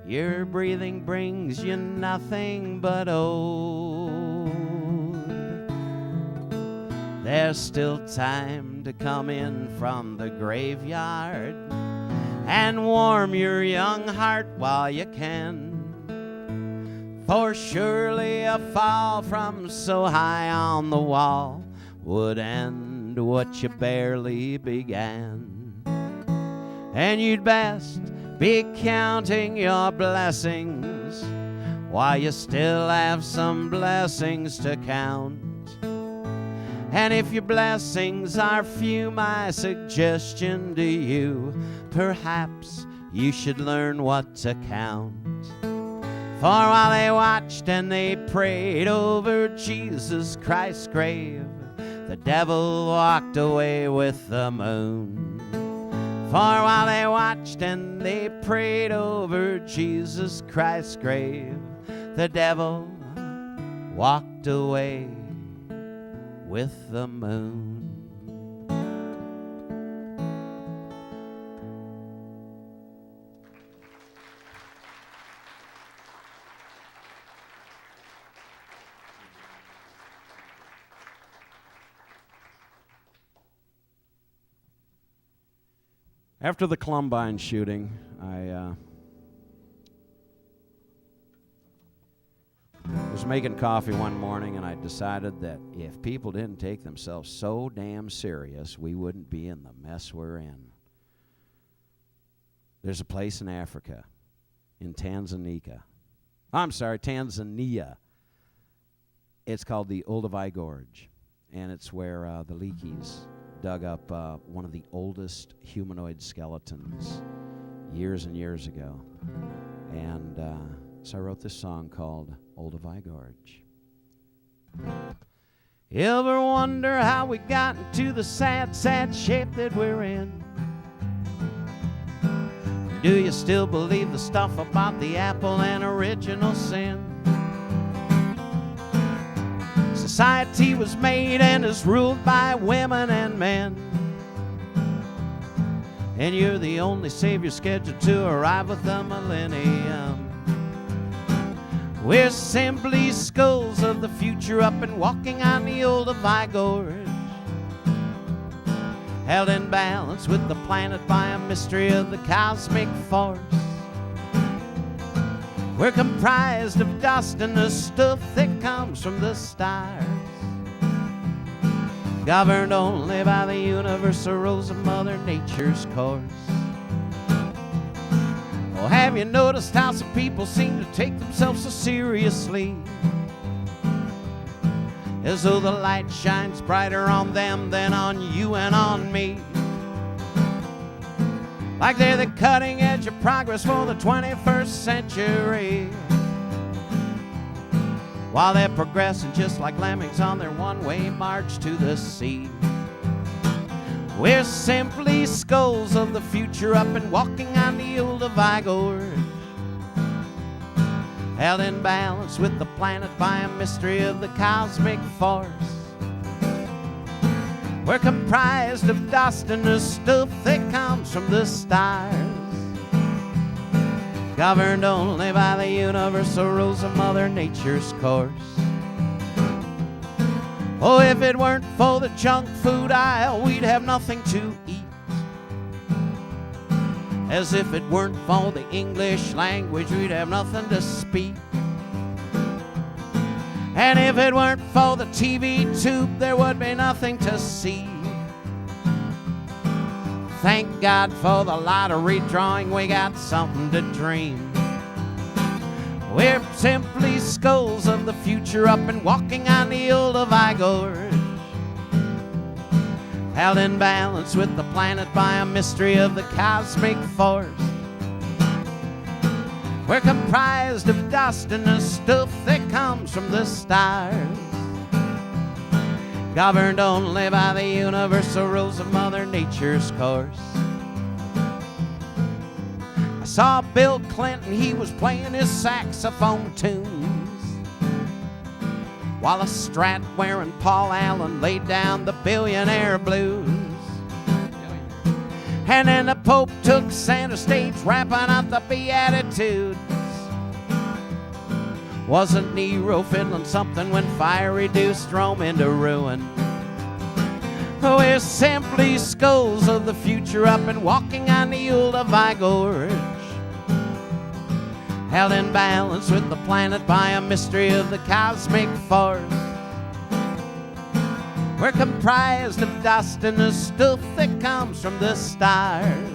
your breathing brings you nothing but old. There's still time to come in from the graveyard and warm your young heart while you can. For surely a fall from so high on the wall would end what you barely began. And you'd best be counting your blessings while you still have some blessings to count. And if your blessings are few, my suggestion to you, perhaps you should learn what to count. For while they watched and they prayed over Jesus Christ's grave, the devil walked away with the moon. For while they watched and they prayed over Jesus Christ's grave, the devil walked away with the moon. After the Columbine shooting, I was making coffee one morning, and I decided that if people didn't take themselves so damn serious, we wouldn't be in the mess we're in. There's a place in Africa, in Tanzania. It's called the Olduvai Gorge, and it's where the Leakeys dug up one of the oldest humanoid skeletons years and years ago. And so I wrote this song called Olduvai Gorge. Ever wonder how we got into the sad, sad shape that we're in? Do you still believe the stuff about the apple and original sin? Society was made and is ruled by women and men, and you're the only savior scheduled to arrive with the millennium. We're simply skulls of the future up and walking on the Olduvai Gorge, held in balance with the planet by a mystery of the cosmic force. We're comprised of dust and the stuff that comes from the stars, governed only by the universal rules of Mother Nature's course. Oh, have you noticed how some people seem to take themselves so seriously, as though the light shines brighter on them than on you and on me? Like they're the cutting edge of progress for the 21st century, while they're progressing just like lemmings on their one-way march to the sea. We're simply skulls of the future up and walking on the Olduvai Gorge, held in balance with the planet by a mystery of the cosmic force. We're comprised of dust and the stuff that comes from the stars, governed only by the universal rules of Mother Nature's course. Oh, if it weren't for the junk food aisle, we'd have nothing to eat. As if it weren't for the English language, we'd have nothing to speak. And if it weren't for the TV tube, there would be nothing to see. Thank God for the lottery drawing, we got something to dream. We're simply skulls of the future up and walking on the Olduvai Gorge, held in balance with the planet by a mystery of the cosmic force. We're comprised of dust and the stuff that comes from the stars, governed only by the universal rules of Mother Nature's course. I saw Bill Clinton, he was playing his saxophone tunes, while a Strat-wearing Paul Allen laid down the billionaire blues. And then the Pope took center stage, rapping out the Beatitudes. Wasn't Nero fiddling something when fire reduced Rome into ruin? We're simply skulls of the future up and walking on the Olduvai Gorge, held in balance with the planet by a mystery of the cosmic force. We're comprised of dust and the stuff that comes from the stars,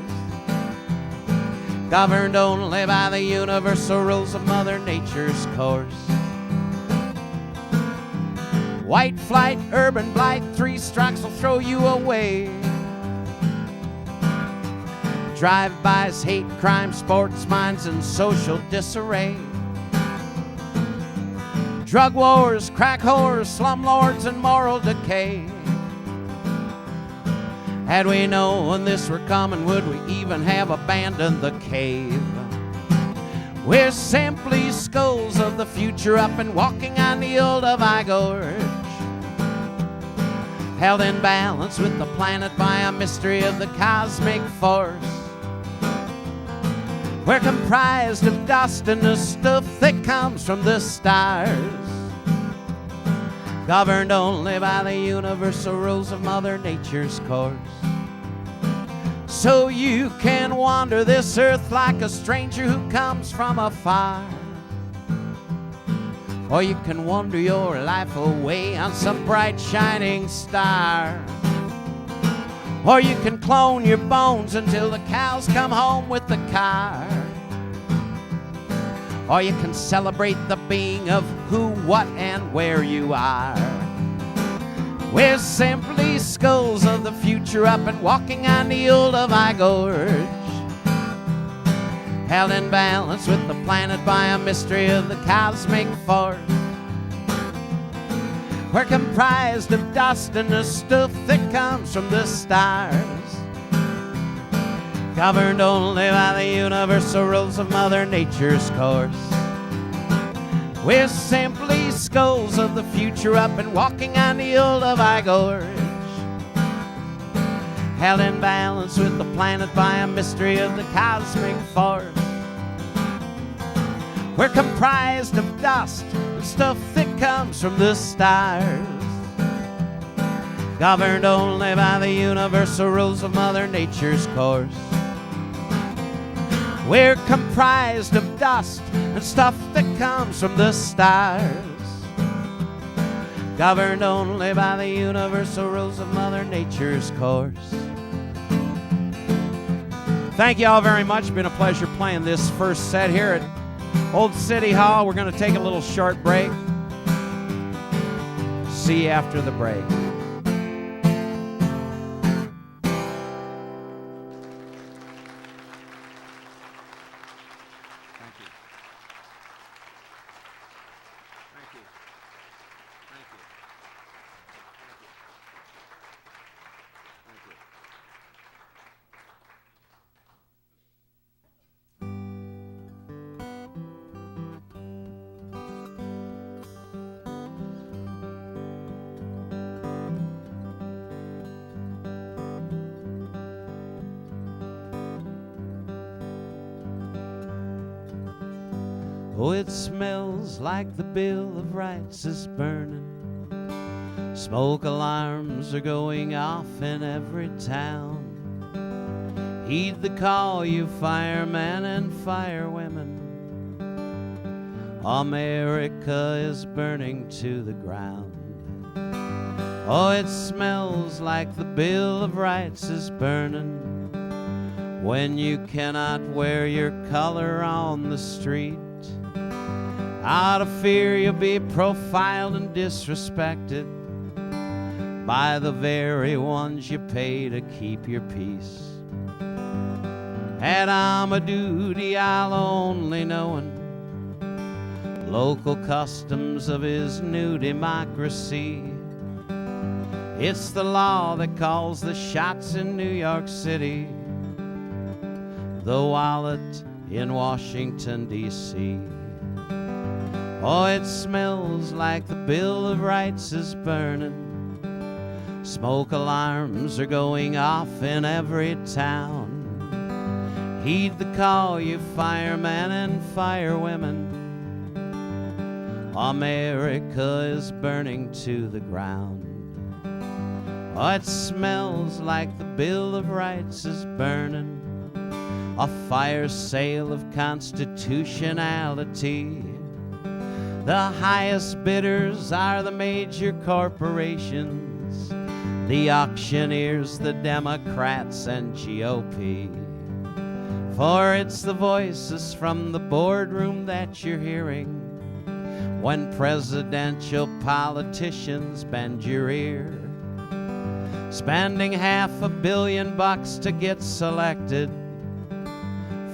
governed only by the universal rules of Mother Nature's course. White flight, urban blight, 3 strikes will throw you away. Drive-bys, hate crime, sports mines, and social disarray. Drug wars, crack whores, slumlords, and moral decay. Had we known this were coming, would we even have abandoned the cave? We're simply skulls of the future up and walking on the Olduvai Gorge, held in balance with the planet by a mystery of the cosmic force. We're comprised of dust and the stuff that comes from the stars, governed only by the universal rules of Mother Nature's course. So you can wander this earth like a stranger who comes from afar, or you can wander your life away on some bright shining star, or you can clone your bones until the cows come home with the car, or you can celebrate the being of who, what, and where you are. We're simply skulls of the future up and walking on the Olduvai Gorge, held in balance with the planet by a mystery of the cosmic force. We're comprised of dust and the stuff that comes from the stars, governed only by the universal rules of Mother Nature's course. We're simply skulls of the future up and walking on the Olduvai Gorge, held in balance with the planet by a mystery of the cosmic force. We're comprised of dust and stuff that comes from the stars, governed only by the universal rules of Mother Nature's course. We're comprised of dust and stuff that comes from the stars, governed only by the universal rules of Mother Nature's course. Thank you all very much. It's been a pleasure playing this first set here at Old City Hall. We're going to take a little short break. See you after the break. Oh, it smells like the Bill of Rights is burning. Smoke alarms are going off in every town. Heed the call, you firemen and firewomen. America is burning to the ground. Oh, it smells like the Bill of Rights is burning when you cannot wear your color on the street. Out of fear you'll be profiled and disrespected by the very ones you pay to keep your peace. and I'm a duty I'll only knowin' local customs of his new democracy. It's the law that calls the shots in New York City, the wallet in Washington, D.C. Oh, it smells like the Bill of Rights is burning. Smoke alarms are going off in every town. Heed the call, you firemen and firewomen. America is burning to the ground. Oh, it smells like the Bill of Rights is burning. A fire sale of constitutionality. The highest bidders are the major corporations, the auctioneers, the Democrats and GOP. For it's the voices from the boardroom that you're hearing when presidential politicians bend your ear, spending $500 million to get selected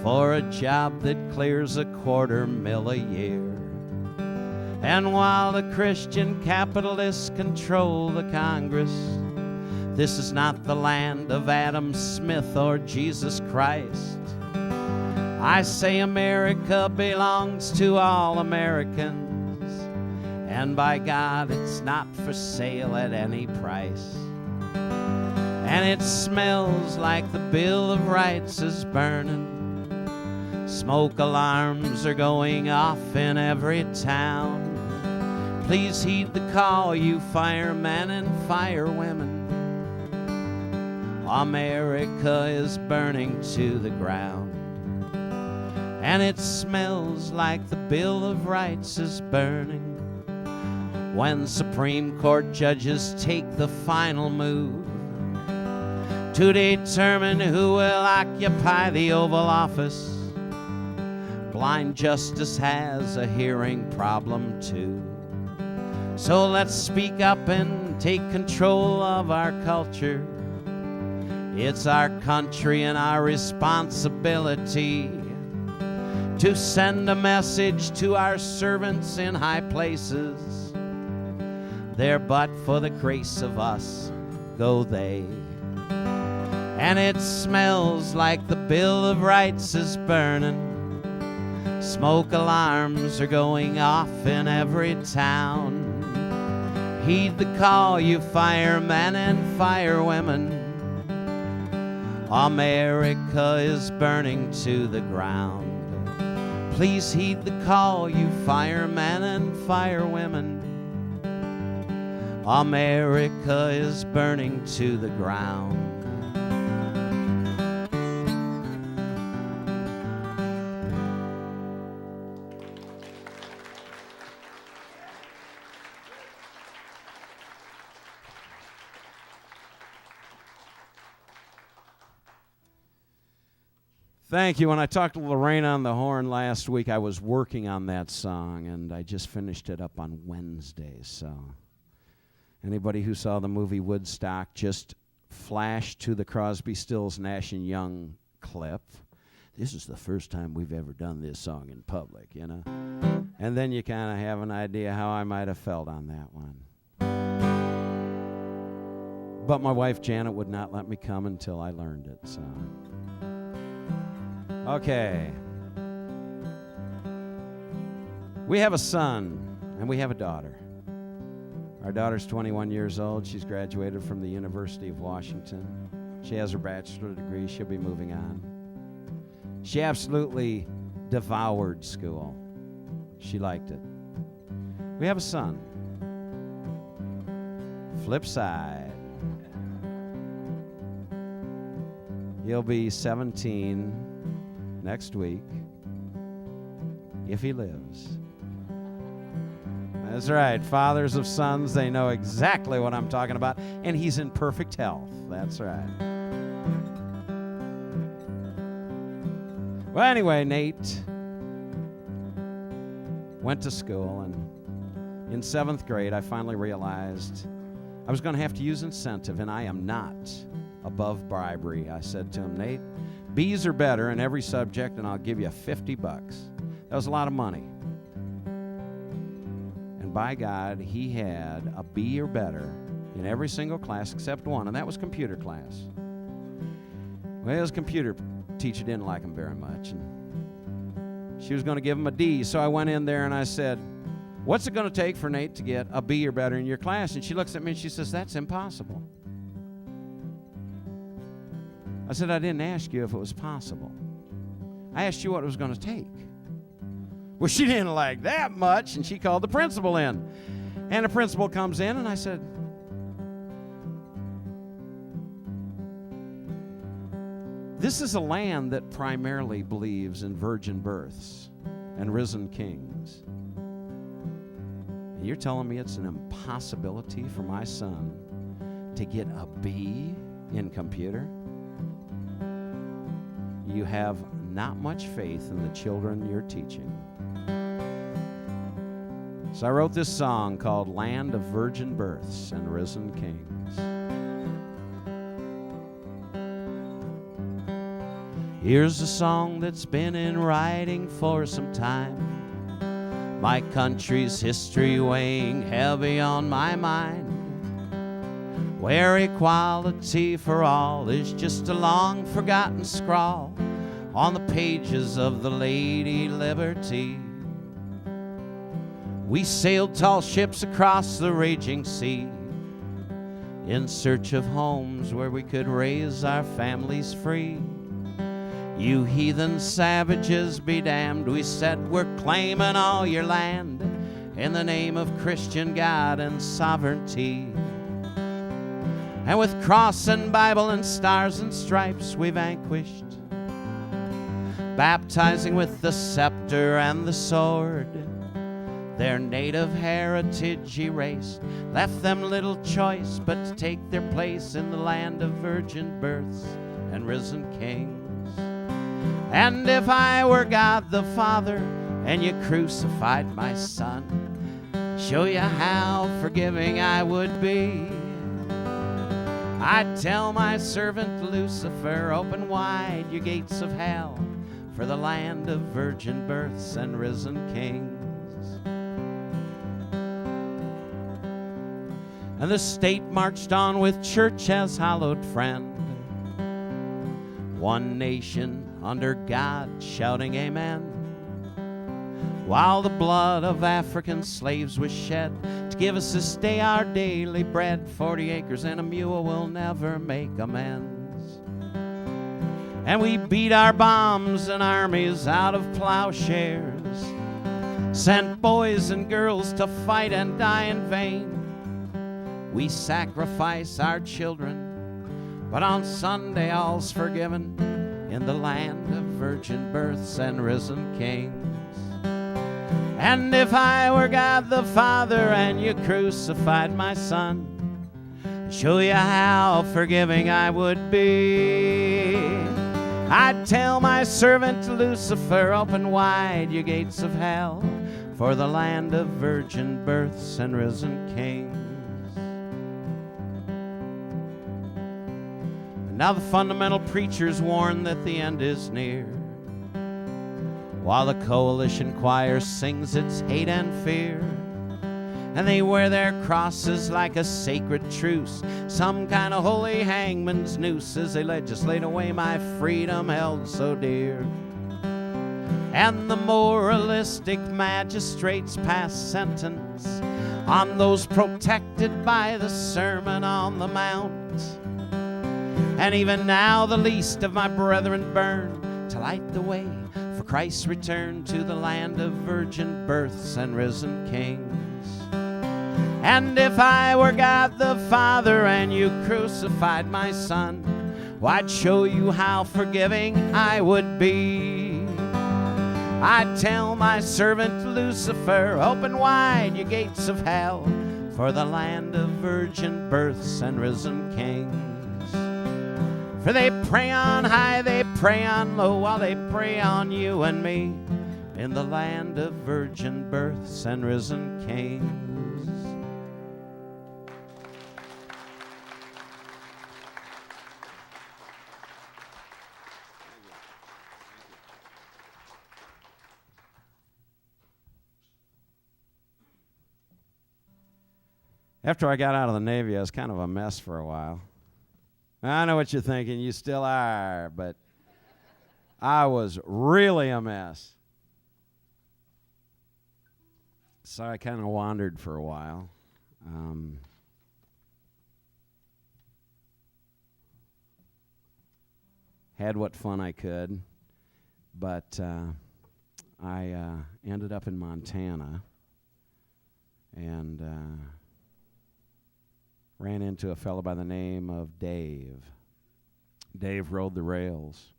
for a job that clears $250,000 a year. And while the Christian capitalists control the Congress, this is not the land of Adam Smith or Jesus Christ. I say America belongs to all Americans, and by God, it's not for sale at any price. And it smells like the Bill of Rights is burning. Smoke alarms are going off in every town. Please heed the call, you firemen and firewomen. America is burning to the ground. And it smells like the Bill of Rights is burning. When Supreme Court judges take the final move to determine who will occupy the Oval Office, blind justice has a hearing problem too. So let's speak up and take control of our culture. It's our country and our responsibility to send a message to our servants in high places. There but for the grace of us go they. And it smells like the Bill of Rights is burning. Smoke alarms are going off in every town. Heed the call, you firemen and firewomen. America is burning to the ground. Please heed the call, you firemen and firewomen. America is burning to the ground. Thank you. When I talked to Lorraine on the horn last week, I was working on that song, and I just finished it up on Wednesday. So anybody who saw the movie Woodstock, just flash to the Crosby, Stills, Nash & Young clip. This is the first time we've ever done this song in public, you know? And then you kind of have an idea how I might have felt on that one. But my wife Janet would not let me come until I learned it, so... Okay. We have a son and we have a daughter. Our daughter's 21 years old. She's graduated from the University of Washington. She has her bachelor's degree. She'll be moving on. She absolutely devoured school. She liked it. We have a son. Flip side. He'll be 17 next week, if he lives. That's right. Fathers of sons, they know exactly what I'm talking about. And he's in perfect health. That's right. Well, anyway, Nate went to school, and in 7th grade, I finally realized I was going to have to use incentive, and I am not above bribery. I said to him, Nate, B's or better in every subject, and I'll give you $50. That was a lot of money. And by God, he had a B or better in every single class except one, and that was computer class. Well, his computer teacher didn't like him very much, and she was going to give him a D. So I went in there and I said, what's it going to take for Nate to get a B or better in your class? And she looks at me and she says, that's impossible. I said, I didn't ask you if it was possible. I asked you what it was going to take. Well, she didn't like that much, and she called the principal in. And the principal comes in, and I said, this is a land that primarily believes in virgin births and risen kings. And you're telling me it's an impossibility for my son to get a B in computer? You have not much faith in the children you're teaching. So I wrote this song called Land of Virgin Births and Risen Kings. Here's a song that's been in writing for some time. My country's history weighing heavy on my mind, where equality for all is just a long forgotten scrawl on the pages of the Lady Liberty. We sailed tall ships across the raging sea in search of homes where we could raise our families free. You heathen savages be damned, we said, we're claiming all your land in the name of Christian God and sovereignty. And with cross and Bible and stars and stripes we vanquished, baptizing with the scepter and the sword. Their native heritage erased, left them little choice but to take their place in the land of virgin births and risen kings. And if I were God the Father and you crucified my son, show you how forgiving I would be. I'd tell my servant Lucifer, open wide your gates of hell for the land of virgin births and risen kings. And the state marched on with church as hallowed friend, one nation under God shouting amen, while the blood of African slaves was shed to give us this day our daily bread. 40 acres and a mule will never make amends. And we beat our bombs and armies out of plowshares, sent boys and girls to fight and die in vain. We sacrifice our children, but on Sunday all's forgiven in the land of virgin births and risen kings. And if I were God the Father and you crucified my son, show you how forgiving I would be. I'd tell my servant Lucifer, open wide your gates of hell for the land of virgin births and risen kings. Now the fundamental preachers warn that the end is near, while the coalition choir sings its hate and fear. And they wear their crosses like a sacred truce, some kind of holy hangman's noose, as they legislate away my freedom held so dear. And the moralistic magistrates pass sentence on those protected by the Sermon on the Mount. And even now the least of my brethren burn to light the way for Christ's return to the land of virgin births and risen kings. And if I were God the Father and you crucified my son, well, I'd show you how forgiving I would be. I'd tell my servant Lucifer, open wide your gates of hell for the land of virgin births and risen kings. For they prey on high, they prey on low, while they prey on you and me in the land of virgin births and risen kings. After I got out of the Navy, I was kind of a mess for a while. I know what you're thinking. You still are, but I was really a mess. So I kind of wandered for a while. Had what fun I could, but I ended up in Montana and ran into a fellow by the name of Dave. Dave rode the rails,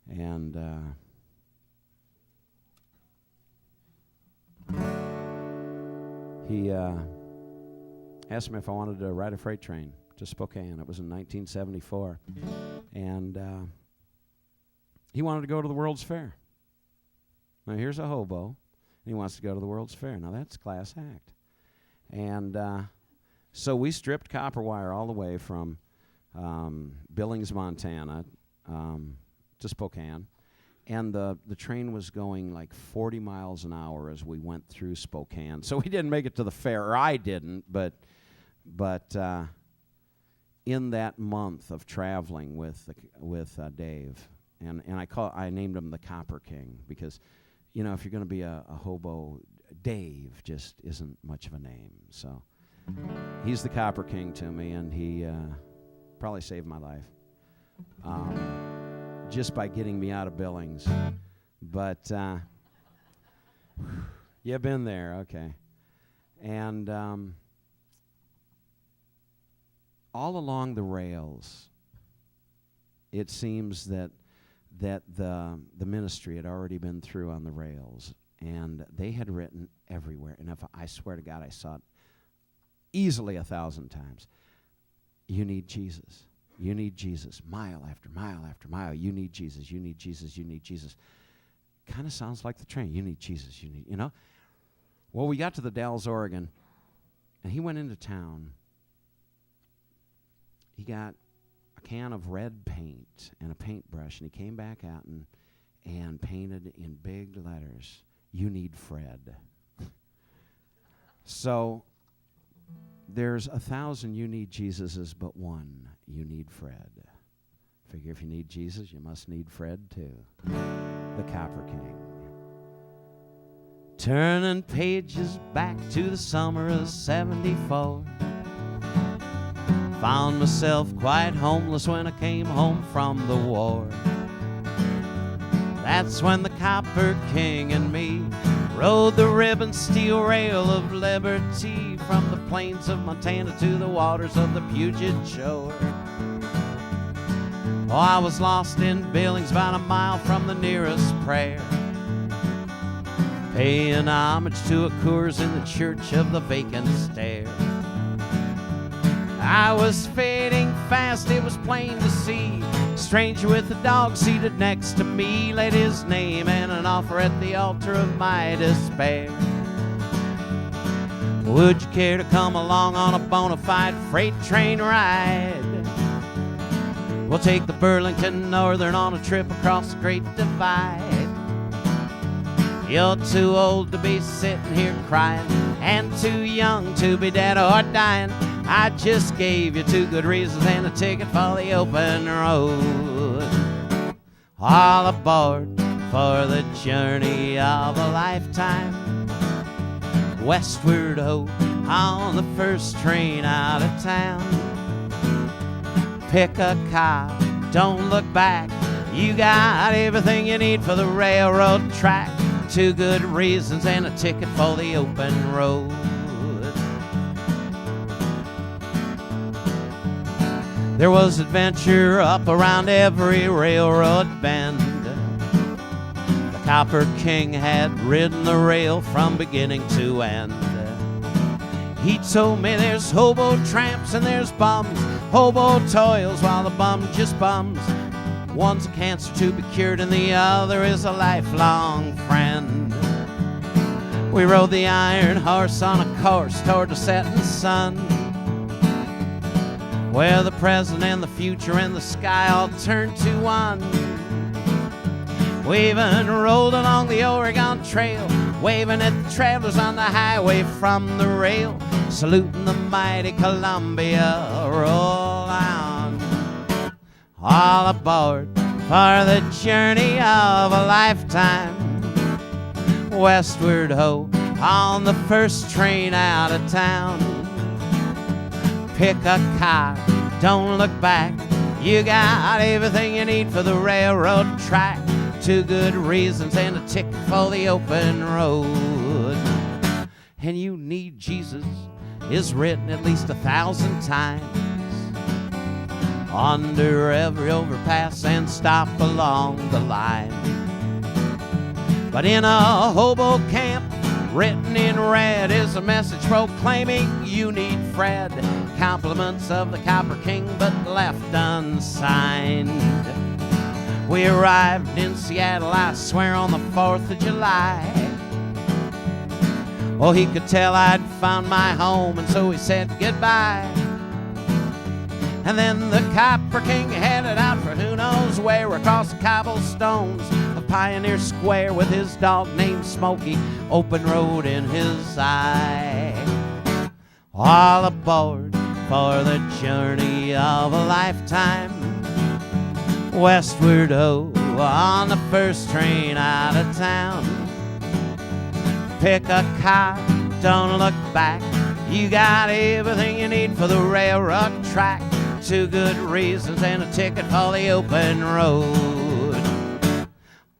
and he asked me if I wanted to ride a freight train to Spokane. It was in 1974. And he wanted to go to the World's Fair. Now, here's a hobo, and he wants to go to the World's Fair. Now, that's class act. And so we stripped copper wire all the way from Billings, Montana, to Spokane. And the train was going like 40 miles an hour as we went through Spokane. So we didn't make it to the fair, or I didn't, but in that month of traveling with Dave, and I named him the Copper King, because, you know, if you're going to be a hobo, Dave just isn't much of a name. So he's the Copper King to me, and he probably saved my life just by getting me out of Billings. But you've been there, okay. And all along the rails, it seems that the ministry had already been through on the rails, and they had written everywhere. And I swear to God, I saw it easily 1,000 times. You need Jesus. You need Jesus. Mile after mile after mile. You need Jesus. You need Jesus. You need Jesus. Kind of sounds like the train. You need Jesus. You know. Well, we got to the Dalles, Oregon, and he went into town. He got a can of red paint and a paintbrush, and he came back out and painted in big letters, "You need Fred." So there's 1,000 you need Jesuses, but one you need Fred. Figure if you need Jesus, you must need Fred too. The Copper King. Turning pages back to the summer of '74. Found myself quite homeless when I came home from the war. That's when the Copper King and me rode the ribbon steel rail of liberty from the plains of Montana to the waters of the Puget Shore. Oh, I was lost in Billings, about a mile from the nearest prayer, paying homage to a Coors in the church of the vacant stair. I was fading fast, it was plain to see. Stranger with a dog seated next to me laid his name and an offer at the altar of my despair. Would you care to come along on a bona fide freight train ride? We'll take the Burlington Northern on a trip across the Great Divide. You're too old to be sitting here crying, and too young to be dead or dying. I just gave you 2 good reasons and a ticket for the open road. All aboard for the journey of a lifetime. Westward ho, on the first train out of town. Pick a car, don't look back. You got everything you need for the railroad track. 2 good reasons and a ticket for the open road. There was adventure up around every railroad bend. The Copper King had ridden the rail from beginning to end. He told me there's hobo tramps and there's bums. Hobo toils while the bum just bums. One's a cancer to be cured and the other is a lifelong friend. We rode the iron horse on a course toward the setting sun, where the present and the future and the sky all turn to one. We even rolled along the Oregon Trail, waving at the travelers on the highway from the rail. saluting the mighty Columbia. Roll on, all aboard for the journey of a lifetime. Westward ho, on the first train out of town. Pick a car, don't look back. You got everything you need for the railroad track. 2 good reasons and a ticket for the open road. And you need Jesus is written at least 1,000 times. Under every overpass and stop along the line. But in a hobo camp, written in red, is a message proclaiming you need Fred. Compliments of the Copper King, but left unsigned. We arrived in Seattle, I swear, on the 4th of July. Oh, he could tell I'd found my home, and so he said goodbye. And then the Copper King headed out for who knows where, across the cobblestones of Pioneer Square, with his dog named Smokey, open road in his eye. All aboard for the journey of a lifetime. Westward ho, on the first train out of town. Pick a car, don't look back. You got everything you need for the railroad track. 2 good reasons and a ticket for the open road.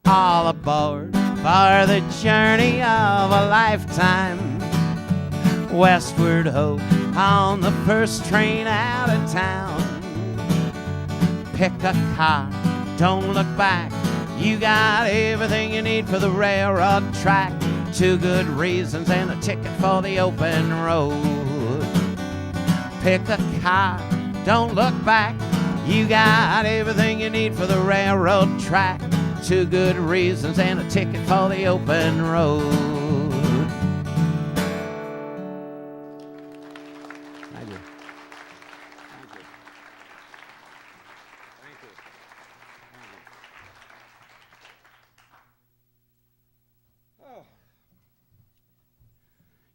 All aboard for the journey of a lifetime. Westward ho, on the first train out of town. Pick a car, don't look back. You got everything you need for the railroad track. 2 good reasons and a ticket for the open road. Pick a car, don't look back. You got everything you need for the railroad track. 2 good reasons and a ticket for the open road. Thank you. Thank you. Thank you.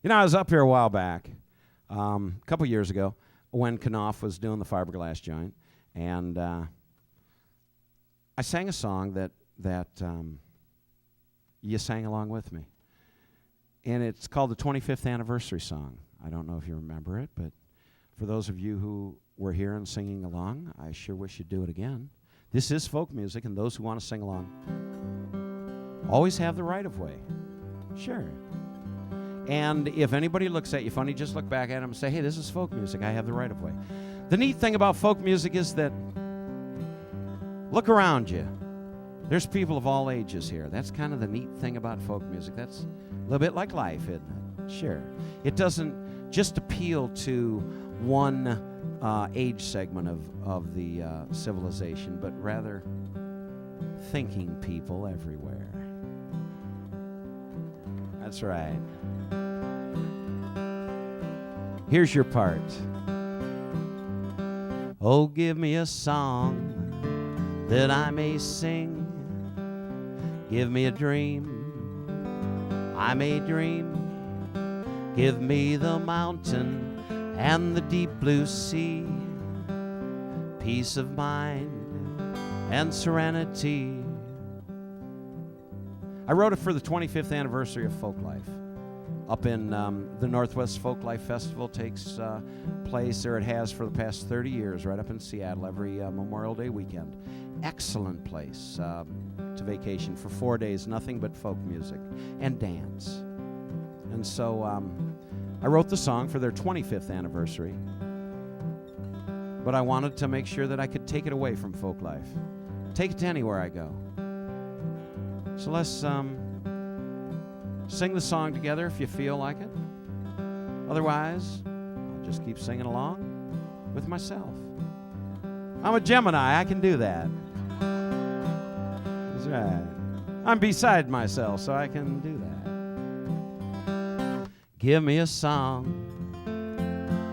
You know, I was up here a while back, a couple years ago, when Knopf was doing the fiberglass joint, and I sang a song that you sang along with me. And it's called the 25th Anniversary Song. I don't know if you remember it, but for those of you who were here and singing along, I sure wish you'd do it again. This is folk music, and those who want to sing along always have the right of way. Sure. And if anybody looks at you funny, just look back at them and say, hey, this is folk music. I have the right of way. The neat thing about folk music is that look around you. There's people of all ages here. That's kind of the neat thing about folk music. That's a little bit like life, isn't it? Sure. It doesn't just appeal to one age segment of the civilization, but rather thinking people everywhere. That's right. Here's your part. Oh, give me a song that I may sing. Give me a dream I may dream. Give me the mountain and the deep blue sea. Peace of mind and serenity. I wrote it for the 25th anniversary of Folklife. Up in the Northwest Folklife Festival takes place, or it has for the past 30 years, right up in Seattle every Memorial Day weekend. Excellent place to vacation for 4 days, nothing but folk music and dance. And so I wrote the song for their 25th anniversary, but I wanted to make sure that I could take it away from Folklife, take it to anywhere I go. So let's sing the song together if you feel like it. Otherwise, I'll just keep singing along with myself. I'm a Gemini, I can do that. That's right. I'm beside myself, so I can do that. Give me a song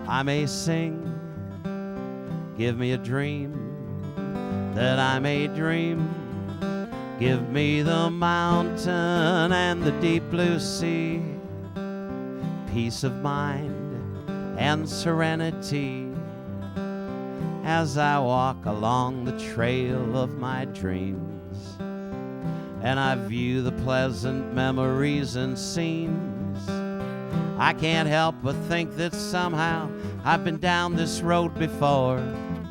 I may sing. Give me a dream that I may dream. Give me the mountain and the deep blue sea. Peace of mind and serenity as I walk along the trail of my dreams, and I view the pleasant memories and scenes. I can't help but think that somehow I've been down this road before.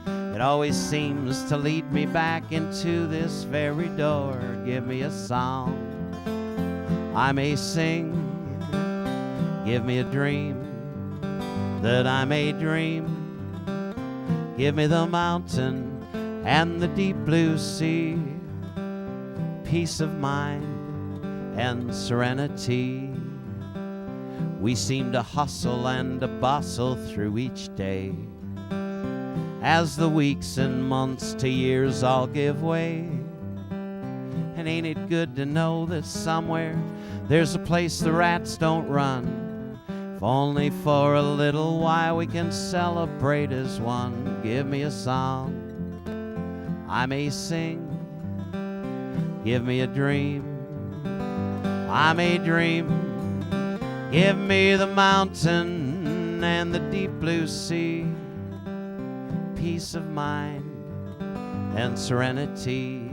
It always seems to lead me back into this very door. Give me a song I may sing. Give me a dream that I may dream. Give me the mountain and the deep blue sea, peace of mind and serenity. We seem to hustle and to bustle through each day, as the weeks and months to years all give way. And ain't it good to know that somewhere there's a place the rats don't run? If only for a little while we can celebrate as one. Give me a song I may sing. Give me a dream I may dream. Give me the mountain and the deep blue sea, peace of mind and serenity.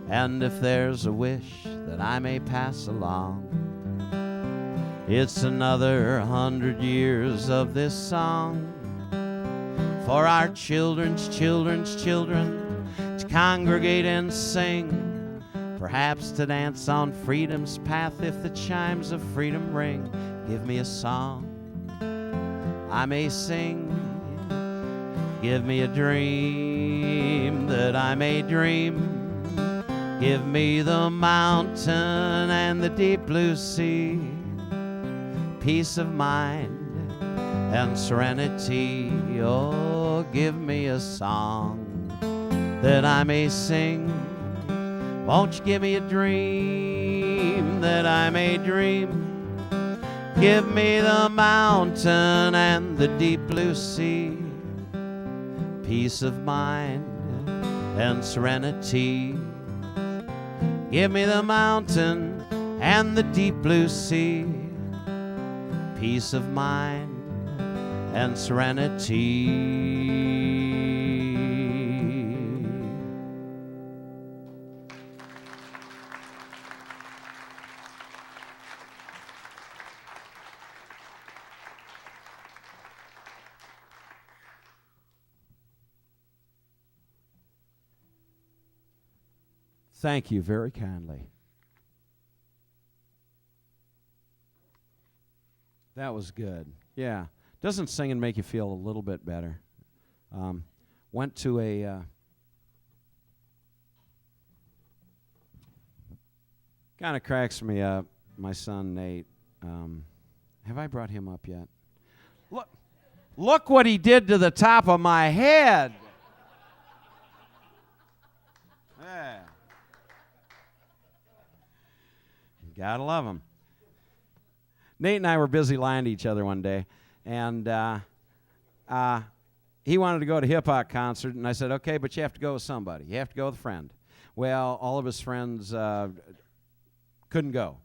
And if there's a wish that I may pass along, it's another 100 years of this song for our children's children's children to congregate and sing, perhaps to dance on freedom's path if the chimes of freedom ring. Give me a song I may sing. Give me a dream that I may dream. Give me the mountain and the deep blue sea, peace of mind and serenity. Oh, give me a song that I may sing. Won't you give me a dream that I may dream? Give me the mountain and the deep blue sea, peace of mind and serenity. Give me the mountain and the deep blue sea, peace of mind and serenity. Thank you very kindly. That was good. Yeah. Doesn't singing make you feel a little bit better? Went to a kind of cracks me up. My son Nate. Have I brought him up yet? Look what he did to the top of my head. Yeah. Gotta love him. Nate and I were busy lying to each other one day, and he wanted to go to a hip-hop concert, and I said, okay, but you have to go with somebody. You have to go with a friend. Well, all of his friends couldn't go.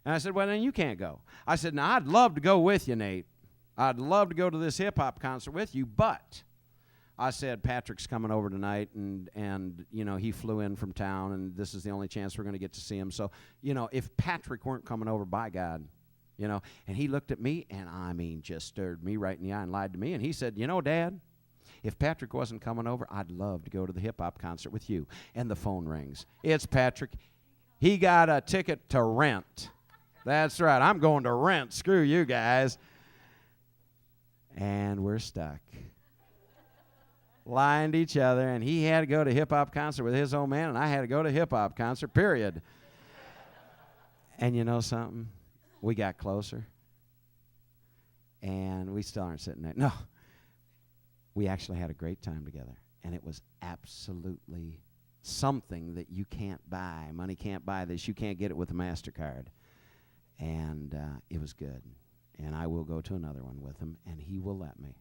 And I said, well, then you can't go. I said, now, I'd love to go with you, Nate. I'd love to go to this hip-hop concert with you, but I said, Patrick's coming over tonight, and you know, he flew in from town, and this is the only chance we're going to get to see him. So, you know, if Patrick weren't coming over, by God, you know. And he looked at me, and I mean, just stared me right in the eye and lied to me. And he said, you know, Dad, if Patrick wasn't coming over, I'd love to go to the hip-hop concert with you. And the phone rings. It's Patrick. He got a ticket to Rent. That's right. I'm going to Rent. Screw you guys. And we're stuck. Lying to each other, and he had to go to a hip-hop concert with his old man, and I had to go to a hip-hop concert, period. And you know something? We got closer, and we still aren't sitting there. No. We actually had a great time together, and it was absolutely something that you can't buy. Money can't buy this. You can't get it with a MasterCard. And it was good. And I will go to another one with him, and he will let me.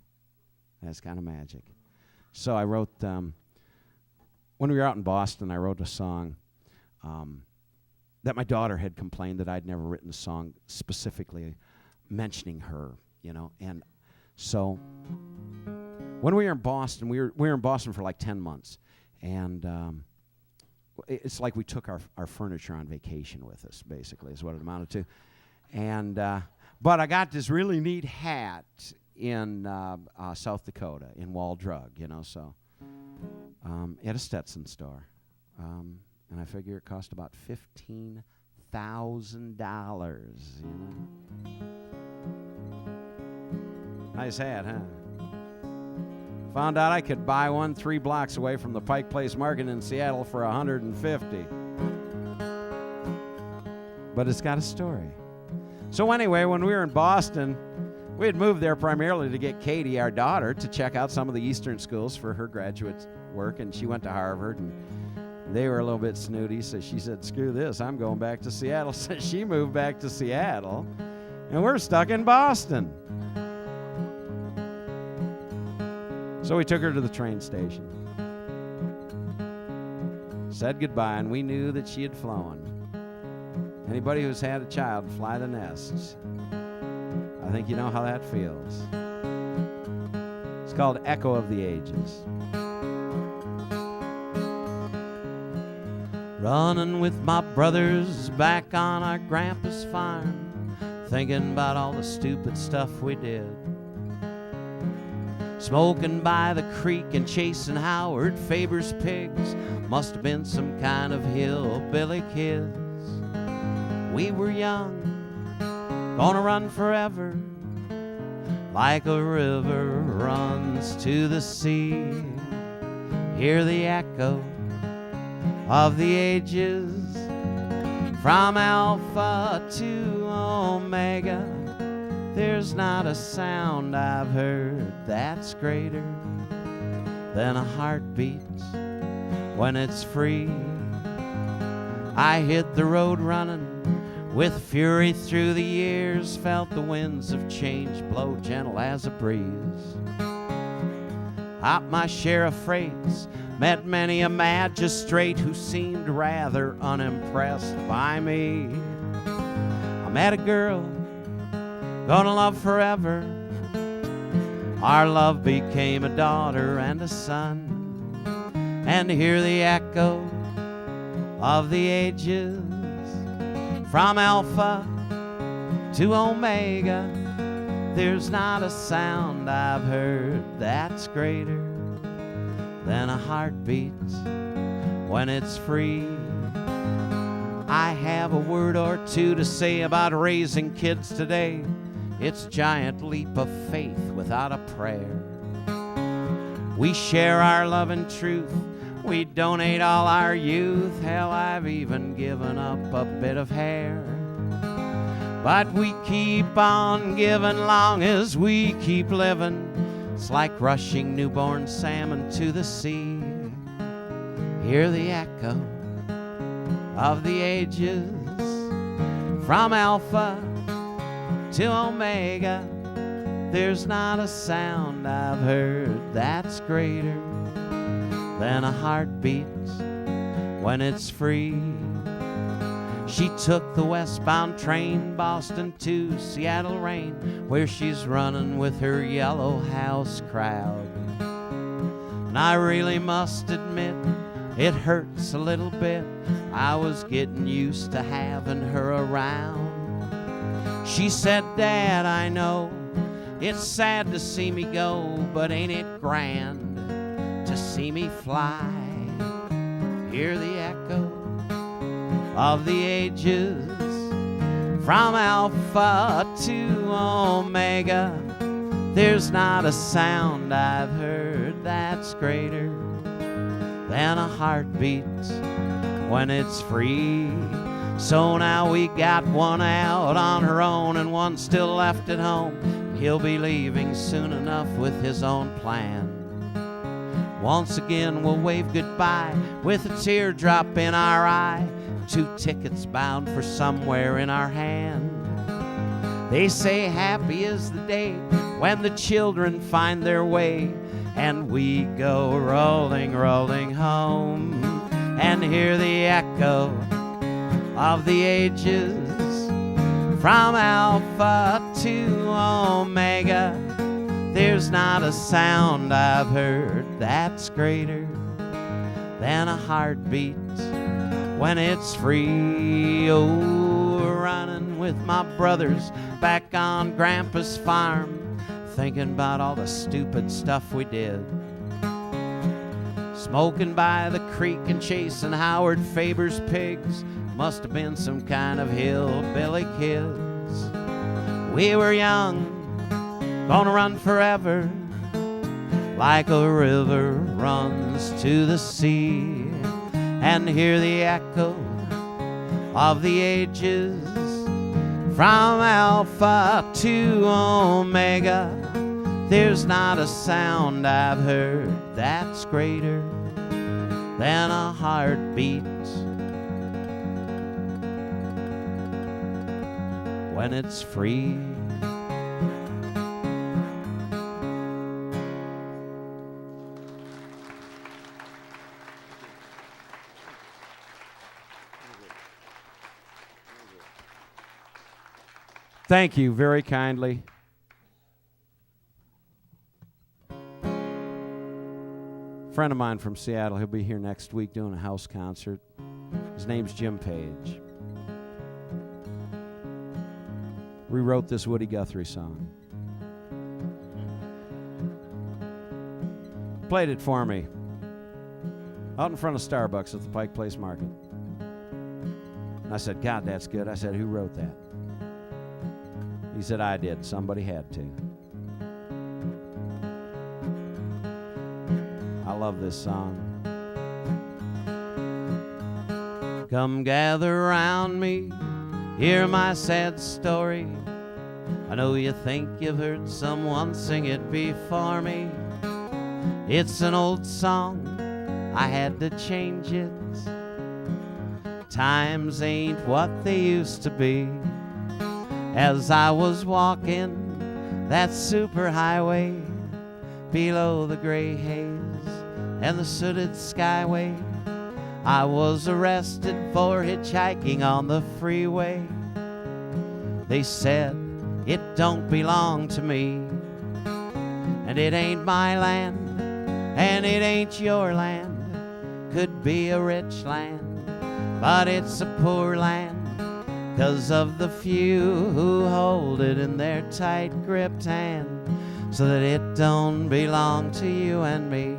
That's kind of magic. So I wrote, when we were out in Boston, I wrote a song that my daughter had complained that I'd never written a song specifically mentioning her. you know. And so when we were in Boston, we were in Boston for like 10 months. And it's like we took our furniture on vacation with us, basically, is what it amounted to. And but I got this really neat hat in South Dakota, in Wall Drug, you know, so at a Stetson store. And I figure it cost about $15,000, you know. Nice hat, huh? Found out I could buy one 3 blocks away from the Pike Place Market in Seattle for $150. But it's got a story. So anyway, when we were in Boston, we had moved there primarily to get Katie, our daughter, to check out some of the Eastern schools for her graduate work, and she went to Harvard, and they were a little bit snooty, so she said, screw this, I'm going back to Seattle. So she moved back to Seattle, and we're stuck in Boston. So we took her to the train station, said goodbye, and we knew that she had flown. Anybody who's had a child fly the nest, I think you know how that feels. It's called Echo of the Ages. Running with my brothers back on our grandpa's farm, thinking about all the stupid stuff we did. Smoking by the creek and chasing Howard Faber's pigs, must have been some kind of hillbilly kids. We were young, gonna run forever, like a river runs to the sea. Hear the echo of the ages, from Alpha to Omega. There's not a sound I've heard that's greater than a heartbeat when it's free. I hit the road running with fury through the years, felt the winds of change blow gentle as a breeze. Up my share of freights, met many a magistrate who seemed rather unimpressed by me. I met a girl, gonna love forever. Our love became a daughter and a son. And hear the echo of the ages, from Alpha to Omega. There's not a sound I've heard that's greater than a heartbeat when it's free. I have a word or two to say about raising kids today. It's a giant leap of faith without a prayer. We share our love and truth. We donate all our youth. Hell, I've even given up a bit of hair. But we keep on giving long as we keep living. It's like rushing newborn salmon to the sea. Hear the echo of the ages, from Alpha to Omega. There's not a sound I've heard that's greater than a heartbeat when it's free. She took the westbound train, Boston to Seattle rain, where she's running with her yellow house crowd. And I really must admit, it hurts a little bit. I was getting used to having her around. She said, Dad, I know it's sad to see me go, but ain't it grand to see me fly? Hear the echo of the ages, from Alpha to Omega. There's not a sound I've heard that's greater than a heartbeat when it's free. So now we got one out on her own and one still left at home. He'll be leaving soon enough with his own plan. Once again we'll wave goodbye with a teardrop in our eye, 2 tickets bound for somewhere in our hand. They say happy is the day when the children find their way, and we go rolling, rolling home, and hear the echo of the ages, From Alpha to Omega, there's not a sound I've heard that's greater than a heartbeat when it's free. Oh, running with my brothers back on Grandpa's farm, thinking about all the stupid stuff we did. Smoking by the creek and chasing Howard Faber's pigs. Must have been some kind of hillbilly kids. We were young, gonna run forever, like a river runs to the sea, and hear the echo of the ages. From Alpha to Omega, there's not a sound I've heard that's greater than a heartbeat when it's free. Thank you very kindly. Friend of mine from Seattle, he'll be here next week doing a house concert. His name's Jim Page. Rewrote this Woody Guthrie song. Played it for me out in front of Starbucks at the Pike Place Market. And I said, God, that's good. I said, who wrote that? He said, I did. Somebody had to. I love this song. Come gather around me, hear my sad story. I know you think you've heard someone sing it before me. It's an old song, I had to change it. Times ain't what they used to be. As I was walking that superhighway below the gray haze and the sooted skyway, I was arrested for hitchhiking on the freeway. They said it don't belong to me, and it ain't my land, and it ain't your land. Could be a rich land, but it's a poor land, 'cause of the few who hold it in their tight-gripped hand, so that it don't belong to you and me.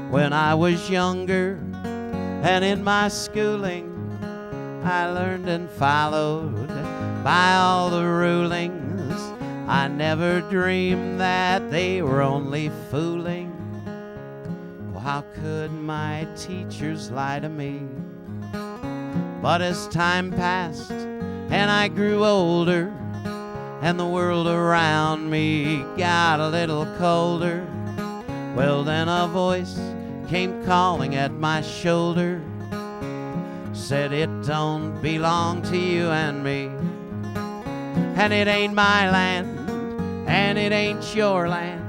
When I was younger and in my schooling, I learned and followed by all the rulings. I never dreamed that they were only fooling. Well, how could my teachers lie to me? But as time passed and I grew older, and the world around me got a little colder, well, then a voice came calling at my shoulder, said it don't belong to you and me, and it ain't my land, and it ain't your land.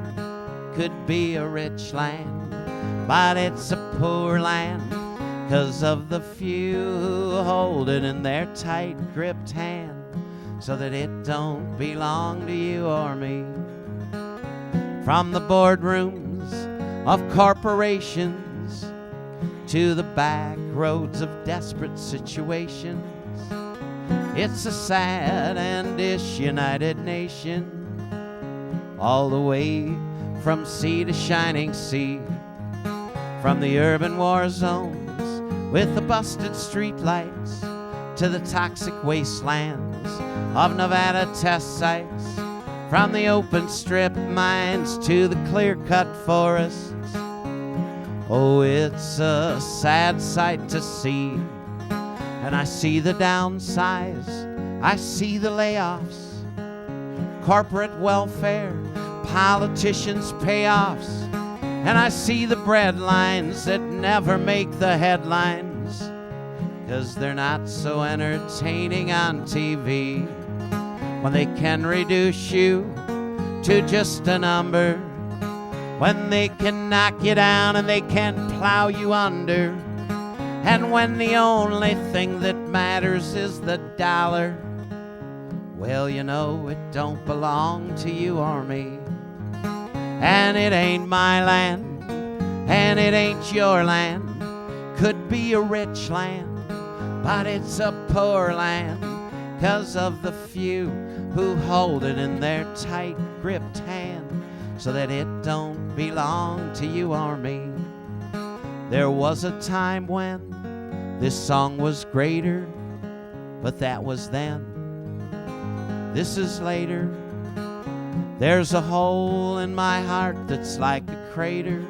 Could be a rich land, but it's a poor land, 'cause of the few who hold it in their tight-gripped hand, so that it don't belong to you or me. From the boardrooms of corporations to the back roads of desperate situations, it's a sad and disunited nation, all the way from sea to shining sea, from the urban war zones with the busted streetlights to the toxic wastelands of Nevada test sites, from the open strip mines to the clear-cut forests. Oh, it's a sad sight to see, and I see the downsize, I see the layoffs, corporate welfare, politicians' payoffs, and I see the breadlines that never make the headlines, 'cause they're not so entertaining on TV, when they can reduce you to just a number, when they can knock you down and they can plow you under, and when the only thing that matters is the dollar. Well, you know it don't belong to you or me. And it ain't my land, and it ain't your land. Could be a rich land, but it's a poor land, 'cause of the few who hold it in their tight-gripped hand, so that it don't belong to you or me. There was a time when this song was greater, but that was then. This is later. There's a hole in my heart that's like a crater,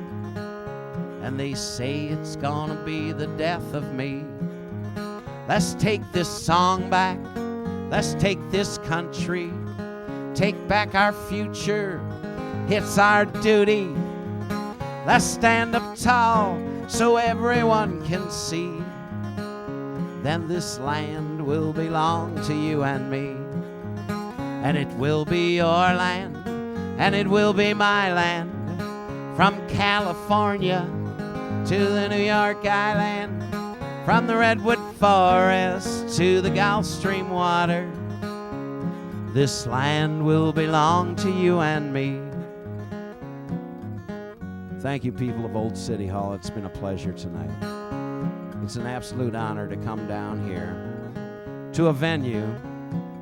and they say it's gonna be the death of me. Let's take this song back. Let's take this country. Take back our future. It's our duty. Let's stand up tall so everyone can see. Then this land will belong to you and me. And it will be your land, and it will be my land. From California to the New York Island, from the Redwood Forest to the Gulf Stream water, this land will belong to you and me. Thank you, people of Old City Hall. It's been a pleasure tonight. It's an absolute honor to come down here to a venue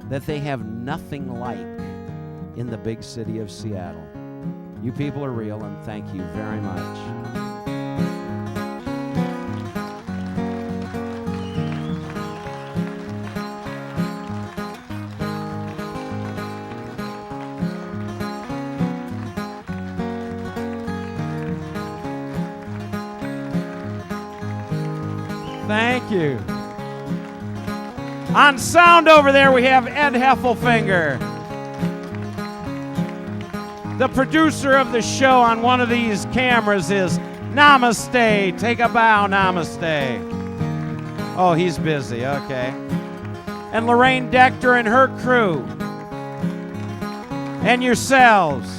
that they have nothing like in the big city of Seattle. You people are real, and thank you very much. Thank you. On sound over there, we have Ed Heffelfinger. The producer of the show on one of these cameras is Namaste. Take a bow, Namaste. Oh, he's busy, okay. And Lorraine Dector and her crew. And yourselves.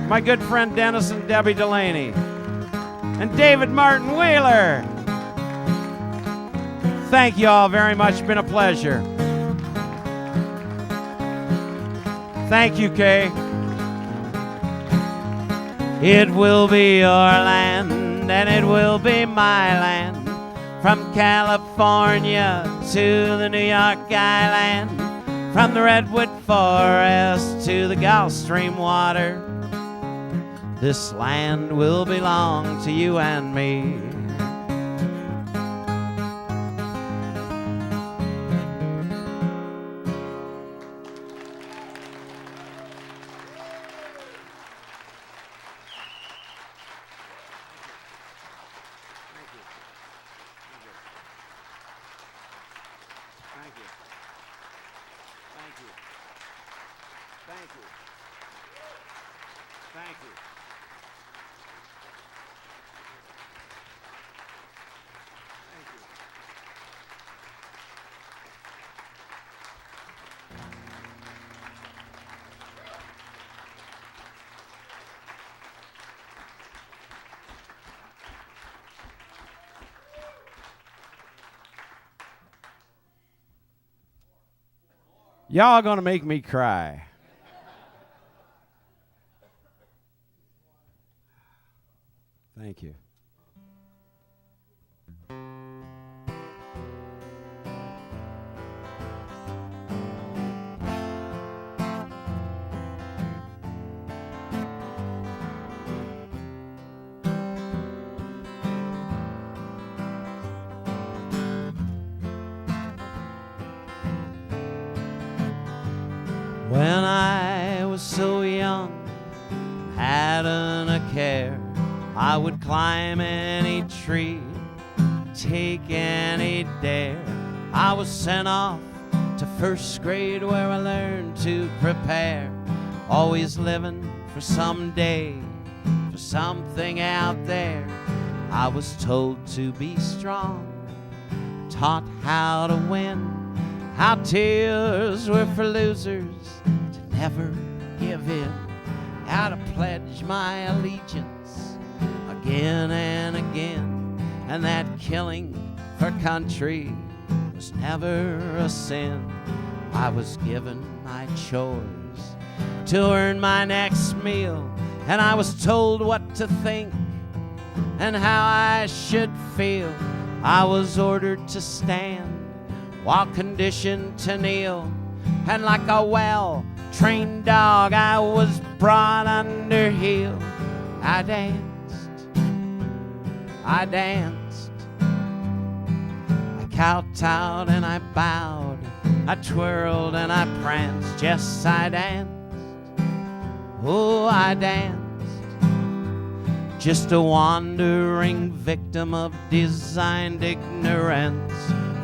My good friend Dennis and Debbie Delaney. And David Martin Wheeler. Thank you all very much. It's been a pleasure. Thank you, Kay. It will be your land, and it will be my land. From California to the New York Island, from the Redwood Forest to the Gulf Stream water, this land will belong to you and me. Y'all gonna make me cry. Thank you. When I was so young, hadn't a care, I would climb any tree, take any dare. I was sent off to first grade where I learned to prepare, always living for someday, for something out there. I was told to be strong, taught how to win, how tears were for losers, to never give in, how to pledge my allegiance again and again, and that killing for country was never a sin. I was given my chores to earn my next meal, and I was told what to think and how I should feel. I was ordered to stand while conditioned to kneel, and like a well-trained dog I was brought under heel. I danced, I danced, I kowtowed and I bowed, I twirled and I pranced. Yes, I danced, oh, I danced. Just a wandering victim of designed ignorance,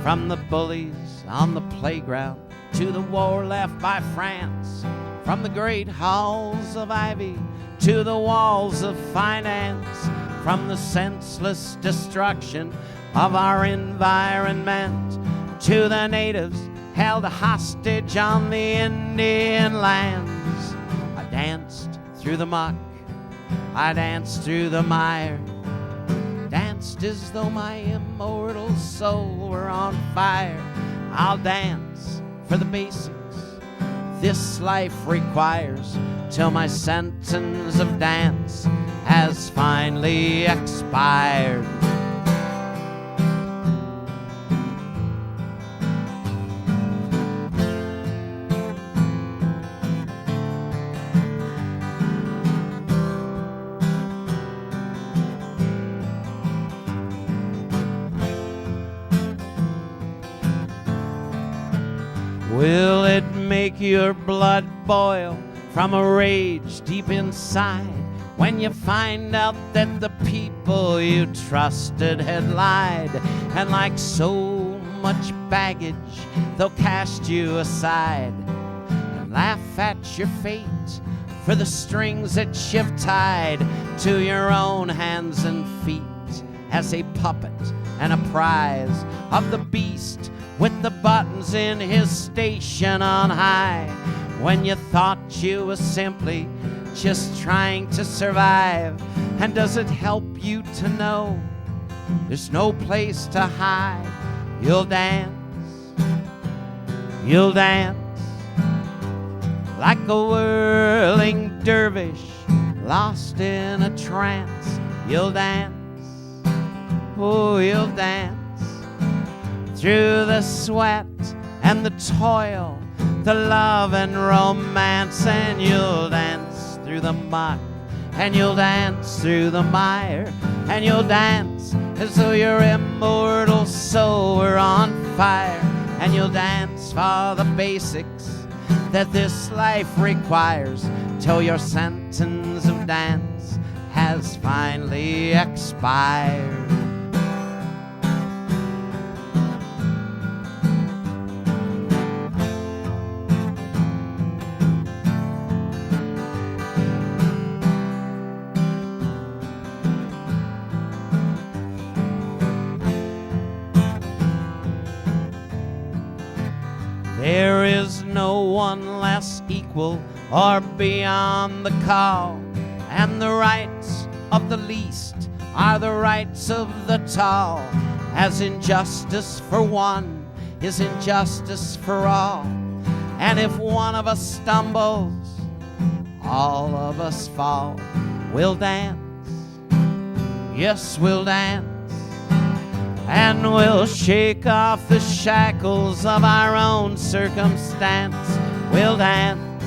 from the bullies on the playground to the war left by France, from the great halls of ivy to the walls of finance, from the senseless destruction of our environment to the natives held hostage on the Indian lands. I danced through the muck, I danced through the mire, danced as though my immortal soul were on fire. I'll dance for the basics this life requires, till my sentence of dance has finally expired. Will it make your blood boil from a rage deep inside when you find out that the people you trusted had lied, and like so much baggage they'll cast you aside and laugh at your fate for the strings that you've tied to your own hands and feet as a puppet and a prize of the beast with the buttons in his station on high, when you thought you were simply just trying to survive. And does it help you to know there's no place to hide? You'll dance like a whirling dervish lost in a trance. You'll dance, oh, you'll dance through the sweat and the toil, the love and romance, and you'll dance through the muck, and you'll dance through the mire, and you'll dance as though your immortal soul were on fire, and you'll dance for the basics that this life requires, till your sentence of dance has finally expired. There is no one less equal or beyond the call, and the rights of the least are the rights of the tall, as injustice for one is injustice for all. And if one of us stumbles, all of us fall. We'll dance, yes, we'll dance, and we'll shake off the shackles of our own circumstance. We'll dance,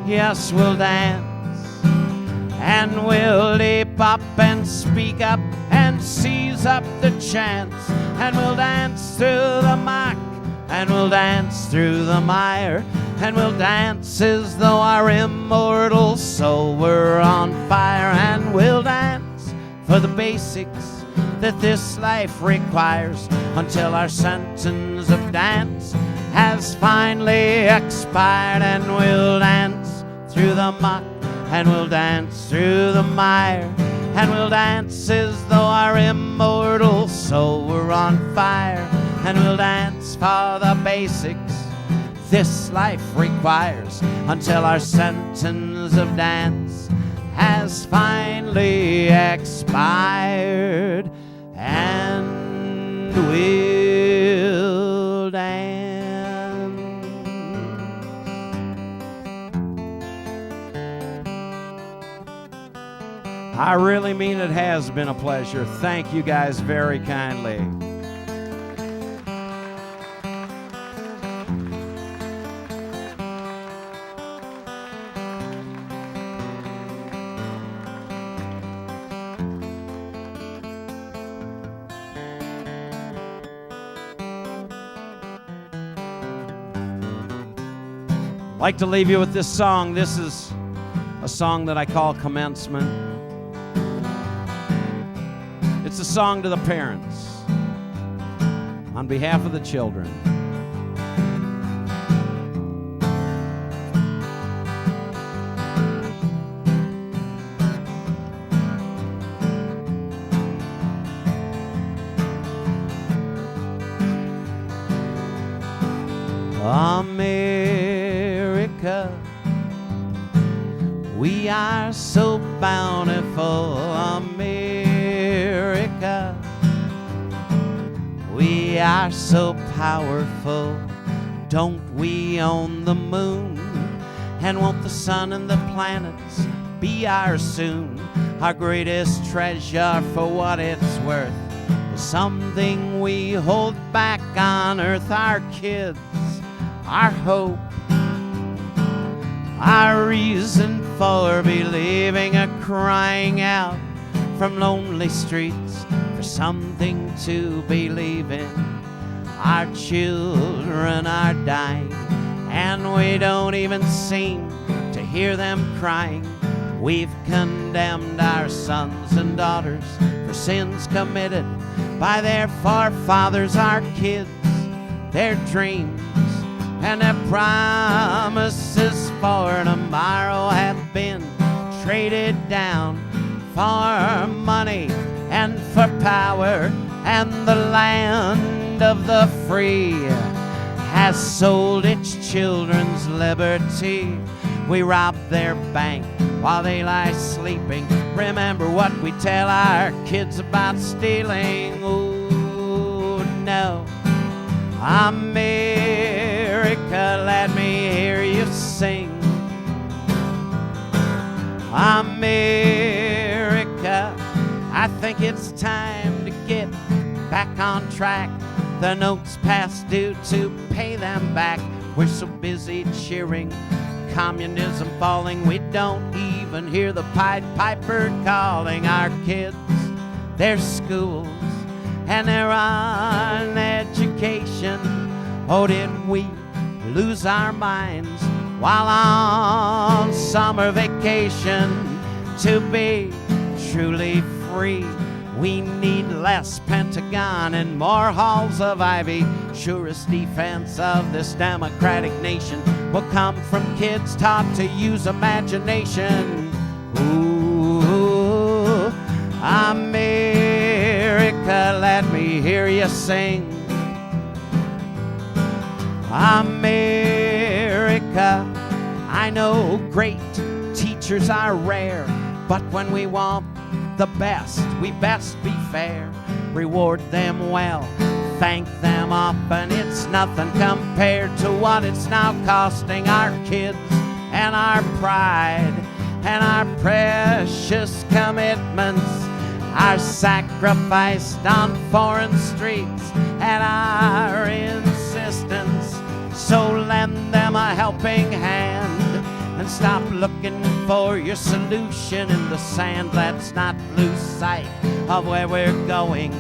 yes, we'll dance, and we'll leap up and speak up and seize up the chance, and we'll dance through the muck, and we'll dance through the mire, and we'll dance as though our immortal soul were on fire, and we'll dance for the basics that this life requires, until our sentence of dance has finally expired. And we'll dance through the muck, and we'll dance through the mire, and we'll dance as though our immortal soul were on fire, and we'll dance for the basics this life requires, until our sentence of dance has finally expired. And we'll dance. I really mean it has been a pleasure. Thank you guys very kindly. I'd like to leave you with this song. This is a song that I call Commencement. It's a song to the parents on behalf of the children. America, we are so bountiful. America, we are so powerful. Don't we own the moon? And won't the sun and the planets be ours soon? Our greatest treasure, for what it's worth, is something we hold back on earth. Our kids, our hope, our reason for believing, are crying out from lonely streets for something to believe in. Our children are dying, and we don't even seem to hear them crying. We've condemned our sons and daughters for sins committed by their forefathers. Our kids, their dreams, and their promises for tomorrow have been traded down for money and for power, and the land of the free has sold its children's liberty. We rob their bank while they lie sleeping. Remember what we tell our kids about stealing. Ooh, no. America, let me hear you sing. America, I think it's time to get back on track. The notes past due to pay them back. We're so busy cheering communism falling, we don't even hear the Pied Piper calling. Our kids, their schools, and their on education. Oh, did we lose our minds while on summer vacation? To be truly free, we need less Pentagon and more halls of ivy. Surest defense of this democratic nation will come from kids taught to use imagination. Ooh, America, let me hear you sing. America, I know great teachers are rare, but when we want the best, we best be fair. Reward them well, thank them often. It's nothing compared to what it's now costing our kids and our pride and our precious commitments are sacrificed on foreign streets at our insistence. So lend them a helping hand and stop looking for your solution in the sand. Let's not lose sight of where we're going,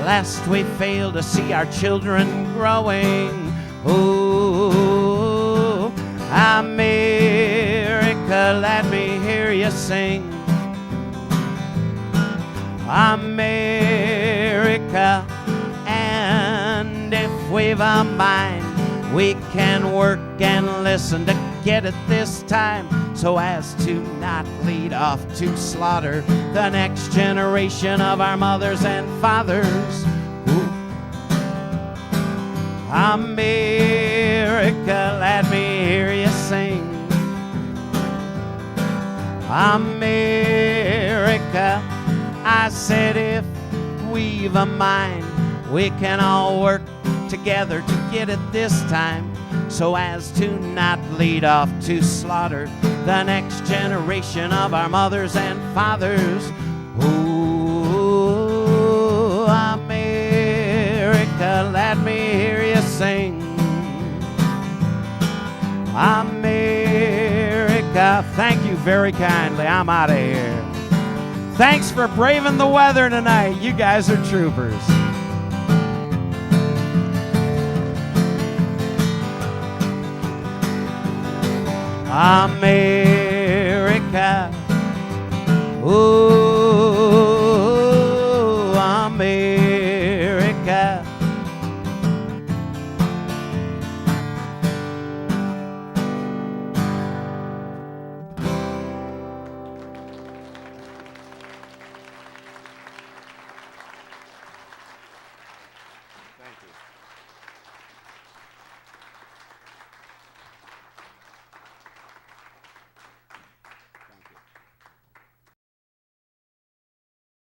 lest we fail to see our children growing. Ooh, America, let me hear you sing. America, and if we've a mind, we can work and listen to get it this time, so as to not lead off to slaughter the next generation of our mothers and fathers. Ooh. America, let me hear you sing. America, I said if we've a mind, we can all work together to get it this time, so as to not lead off to slaughter the next generation of our mothers and fathers. Oh, America, let me hear you sing. America, thank you very kindly. I'm out of here. Thanks for braving the weather tonight. You guys are troopers. America, oh, America. Thank you.